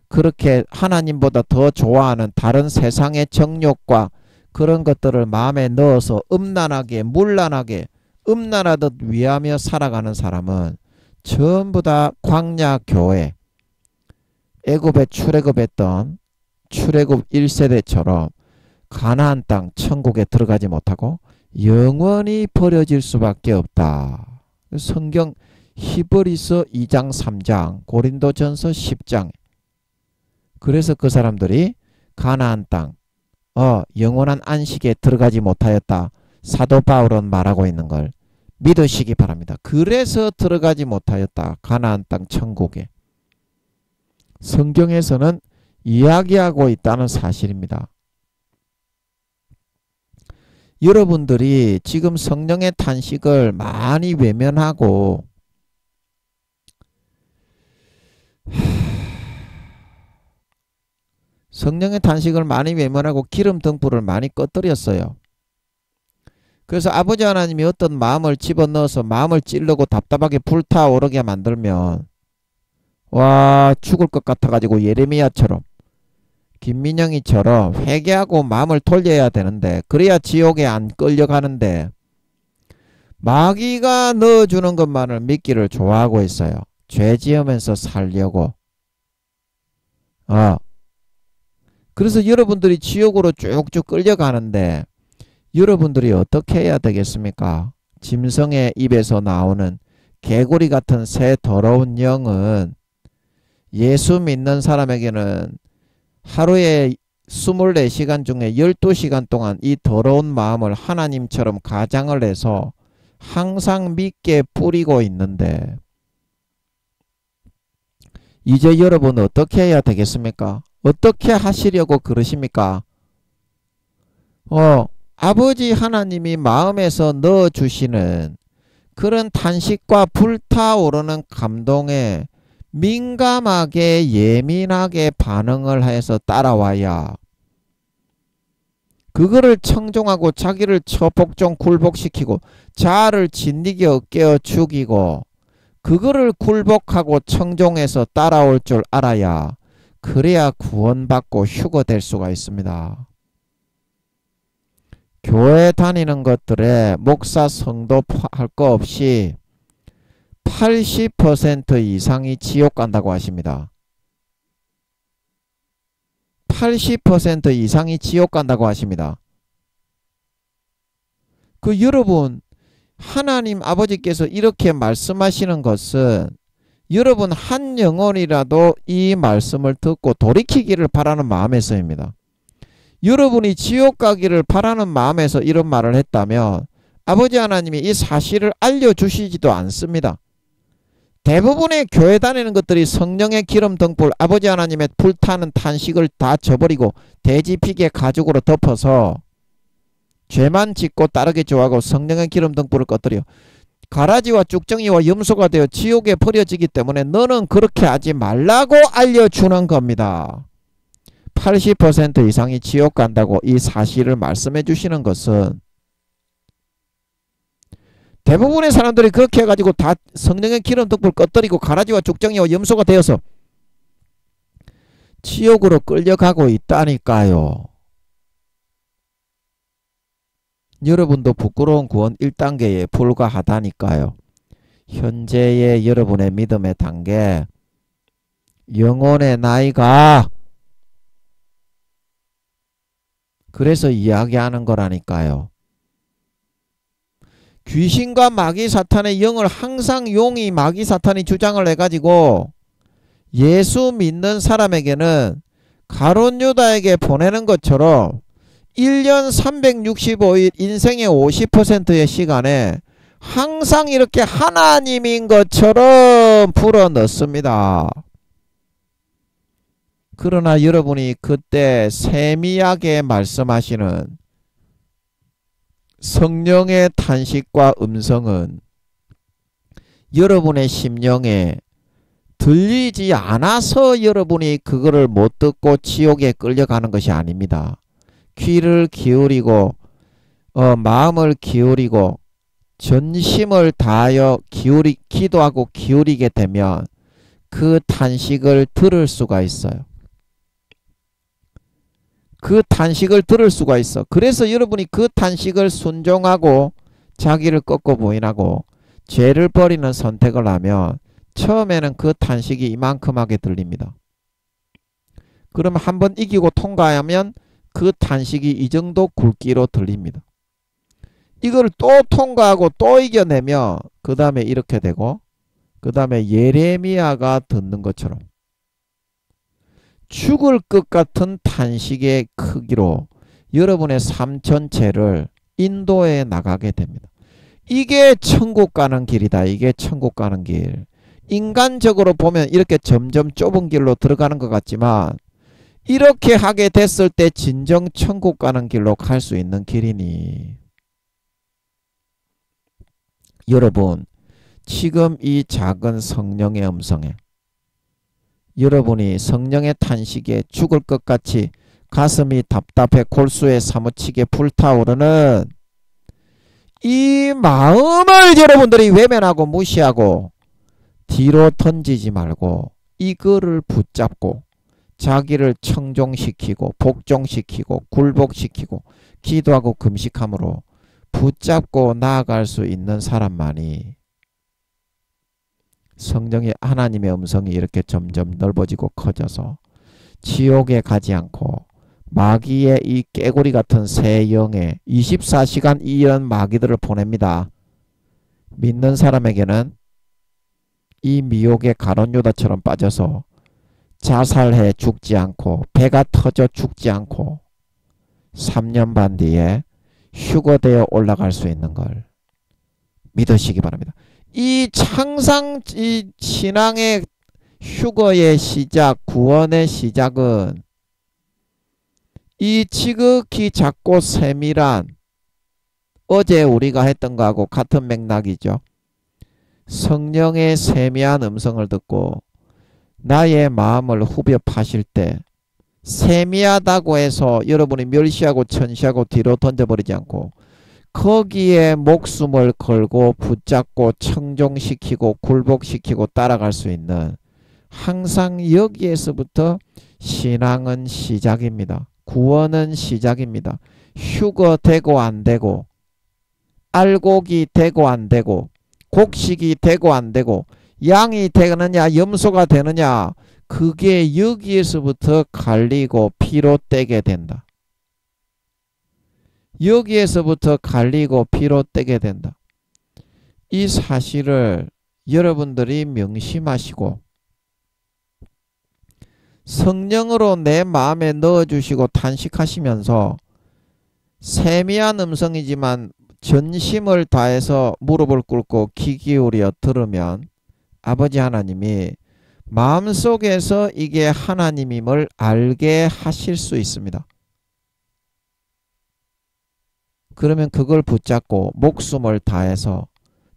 Speaker 1: 그렇게 하나님보다 더 좋아하는 다른 세상의 정욕과 그런 것들을 마음에 넣어서 음란하게 문란하게 음란하듯 위하며 살아가는 사람은 전부 다 광야 교회 애굽에 출애굽했던 출애굽 1세대처럼 가나안 땅 천국에 들어가지 못하고 영원히 버려질 수밖에 없다. 성경 히브리서 2장 3장 고린도전서 10장 그래서 그 사람들이 가나안 땅 영원한 안식에 들어가지 못하였다. 사도 바울은 말하고 있는 걸 믿으시기 바랍니다. 그래서 들어가지 못하였다. 가나안 땅 천국에. 성경에서는 이야기하고 있다는 사실입니다. 여러분들이 지금 성령의 탄식을 많이 외면하고 성령의 탄식을 많이 외면하고 기름 등불을 많이 꺼뜨렸어요. 그래서 아버지 하나님이 어떤 마음을 집어넣어서 마음을 찌르고 답답하게 불타오르게 만들면 와 죽을 것 같아가지고 예레미야처럼 김민영이처럼 회개하고 마음을 돌려야 되는데 그래야 지옥에 안 끌려가는데 마귀가 넣어주는 것만을 믿기를 좋아하고 있어요. 죄 지으면서 살려고. 그래서 여러분들이 지옥으로 쭉쭉 끌려가는데 여러분들이 어떻게 해야 되겠습니까? 짐승의 입에서 나오는 개구리 같은 새 더러운 영은 예수 믿는 사람에게는 하루에 24시간 중에 12시간 동안 이 더러운 마음을 하나님처럼 가장을 해서 항상 믿게 뿌리고 있는데 이제 여러분 어떻게 해야 되겠습니까? 어떻게 하시려고 그러십니까? 아버지 하나님이 마음에서 넣어주시는 그런 탄식과 불타오르는 감동에 민감하게 예민하게 반응을 해서 따라와야 그거를 청종하고 자기를 처복종 굴복시키고 자아를 진리게 깨어 죽이고 그거를 굴복하고 청종해서 따라올 줄 알아야 그래야 구원받고 휴거될 수가 있습니다. 교회 다니는 것들에 목사 성도 할 거 없이 80% 이상이 지옥 간다고 하십니다. 80% 이상이 지옥 간다고 하십니다. 그 여러분 하나님 아버지께서 이렇게 말씀하시는 것은 여러분 한 영혼이라도 이 말씀을 듣고 돌이키기를 바라는 마음에서입니다. 여러분이 지옥 가기를 바라는 마음에서 이런 말을 했다면 아버지 하나님이 이 사실을 알려주시지도 않습니다. 대부분의 교회 다니는 것들이 성령의 기름 등불 아버지 하나님의 불타는 탄식을 다 저버리고 돼지피개 가죽으로 덮어서 죄만 짓고 따르게 좋아하고 성령의 기름 등불을 꺼뜨려 가라지와 쭉정이와 염소가 되어 지옥에 버려지기 때문에 너는 그렇게 하지 말라고 알려주는 겁니다. 80% 이상이 지옥 간다고 이 사실을 말씀해 주시는 것은 대부분의 사람들이 그렇게 해가지고 다 성령의 기름 등불 꺼뜨리고 가라지와 쭉정이와 염소가 되어서 지옥으로 끌려가고 있다니까요. 여러분도 부끄러운 구원 1단계에 불과하다니까요. 현재의 여러분의 믿음의 단계 영혼의 나이가 그래서 이야기하는 거라니까요. 귀신과 마귀 사탄의 영을 항상 용이 마귀 사탄이 주장을 해가지고 예수 믿는 사람에게는 가룟 유다에게 보내는 것처럼 1년 365일 인생의 50%의 시간에 항상 이렇게 하나님인 것처럼 불어넣습니다. 그러나 여러분이 그때 세미하게 말씀하시는 성령의 탄식과 음성은 여러분의 심령에 들리지 않아서 여러분이 그거를 못 듣고 지옥에 끌려가는 것이 아닙니다. 귀를 기울이고 마음을 기울이고 전심을 다하여 기도하고 기울이게 되면 그 탄식을 들을 수가 있어요. 그 탄식을 들을 수가 있어. 그래서 여러분이 그 탄식을 순종하고 자기를 꺾고 부인하고 죄를 버리는 선택을 하면 처음에는 그 탄식이 이만큼하게 들립니다. 그러면 한번 이기고 통과하면 그 탄식이 이 정도 굵기로 들립니다. 이걸 또 통과하고 또 이겨내면 그 다음에 이렇게 되고 그 다음에 예레미야가 듣는 것처럼 죽을 것 같은 탄식의 크기로 여러분의 삶 전체를 인도해 나가게 됩니다. 이게 천국 가는 길이다. 이게 천국 가는 길. 인간적으로 보면 이렇게 점점 좁은 길로 들어가는 것 같지만 이렇게 하게 됐을 때 진정 천국 가는 길로 갈 수 있는 길이니 여러분 지금 이 작은 성령의 음성에 여러분이 성령의 탄식에 죽을 것 같이 가슴이 답답해 골수에 사무치게 불타오르는 이 마음을 여러분들이 외면하고 무시하고 뒤로 던지지 말고 이거를 붙잡고 자기를 청종시키고 복종시키고 굴복시키고 기도하고 금식함으로 붙잡고 나아갈 수 있는 사람만이 성령의 하나님의 음성이 이렇게 점점 넓어지고 커져서 지옥에 가지 않고 마귀의 이 깨구리 같은 새 영에 24시간 이런 마귀들을 보냅니다. 믿는 사람에게는 이 미혹의 가론 유다처럼 빠져서 자살해 죽지 않고 배가 터져 죽지 않고 3년 반 뒤에 휴거되어 올라갈 수 있는 걸 믿으시기 바랍니다. 이 항상 이 신앙의 휴거의 시작, 구원의 시작은 이 지극히 작고 세밀한 어제 우리가 했던 거하고 같은 맥락이죠. 성령의 세미한 음성을 듣고 나의 마음을 후벼 파실 때 세미하다고 해서 여러분이 멸시하고 천시하고 뒤로 던져버리지 않고 거기에 목숨을 걸고 붙잡고 청종시키고 굴복시키고 따라갈 수 있는 항상 여기에서부터 신앙은 시작입니다. 구원은 시작입니다. 휴거되고 안되고 알곡이 되고 안되고 곡식이 되고 안되고 양이 되느냐 염소가 되느냐 그게 여기에서부터 갈리고 피로 떼게 된다. 여기에서부터 갈리고 피로 떼게 된다. 이 사실을 여러분들이 명심하시고 성령으로 내 마음에 넣어주시고 탄식하시면서 세미한 음성이지만 전심을 다해서 무릎을 꿇고 귀 기울여 들으면 아버지 하나님이 마음속에서 이게 하나님임을 알게 하실 수 있습니다. 그러면 그걸 붙잡고 목숨을 다해서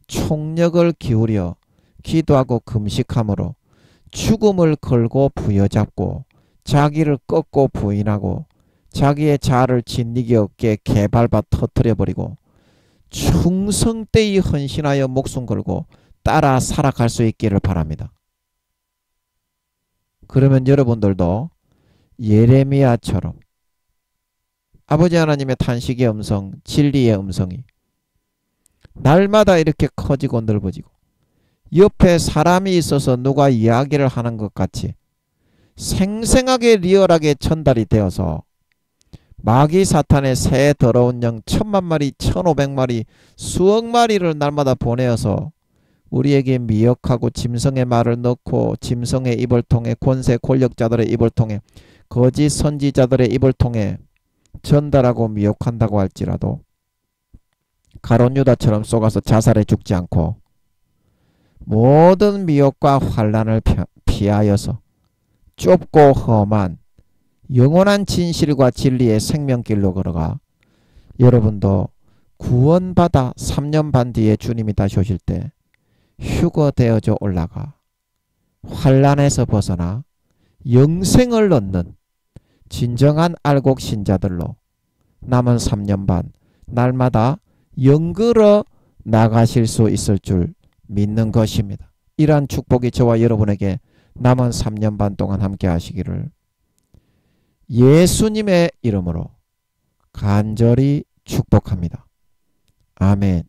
Speaker 1: 총력을 기울여 기도하고 금식함으로 죽음을 걸고 부여잡고 자기를 꺾고 부인하고 자기의 자아를 진리기 없게 개발바 터뜨려버리고 충성되이 헌신하여 목숨 걸고 따라 살아갈 수 있기를 바랍니다. 그러면 여러분들도 예레미야처럼 아버지 하나님의 탄식의 음성, 진리의 음성이 날마다 이렇게 커지고 넓어지고 옆에 사람이 있어서 누가 이야기를 하는 것 같이 생생하게 리얼하게 전달이 되어서 마귀 사탄의 새 더러운 영 1000만 마리, 1500마리, 수억 마리를 날마다 보내어서 우리에게 미혹하고 짐승의 말을 넣고 짐승의 입을 통해 권세 권력자들의 입을 통해 거짓 선지자들의 입을 통해 전달하고 미혹한다고 할지라도 가룟 유다처럼 쏘가서 자살해 죽지 않고 모든 미혹과 환난을 피하여서 좁고 험한 영원한 진실과 진리의 생명길로 걸어가 여러분도 구원받아 3년 반 뒤에 주님이 다시 오실 때 휴거되어져 올라가 환난에서 벗어나 영생을 얻는 진정한 알곡 신자들로 남은 3년 반 날마다 영걸어 나가실 수 있을 줄 믿는 것입니다. 이러한 축복이 저와 여러분에게 남은 3년 반 동안 함께 하시기를 예수님의 이름으로 간절히 축복합니다. 아멘.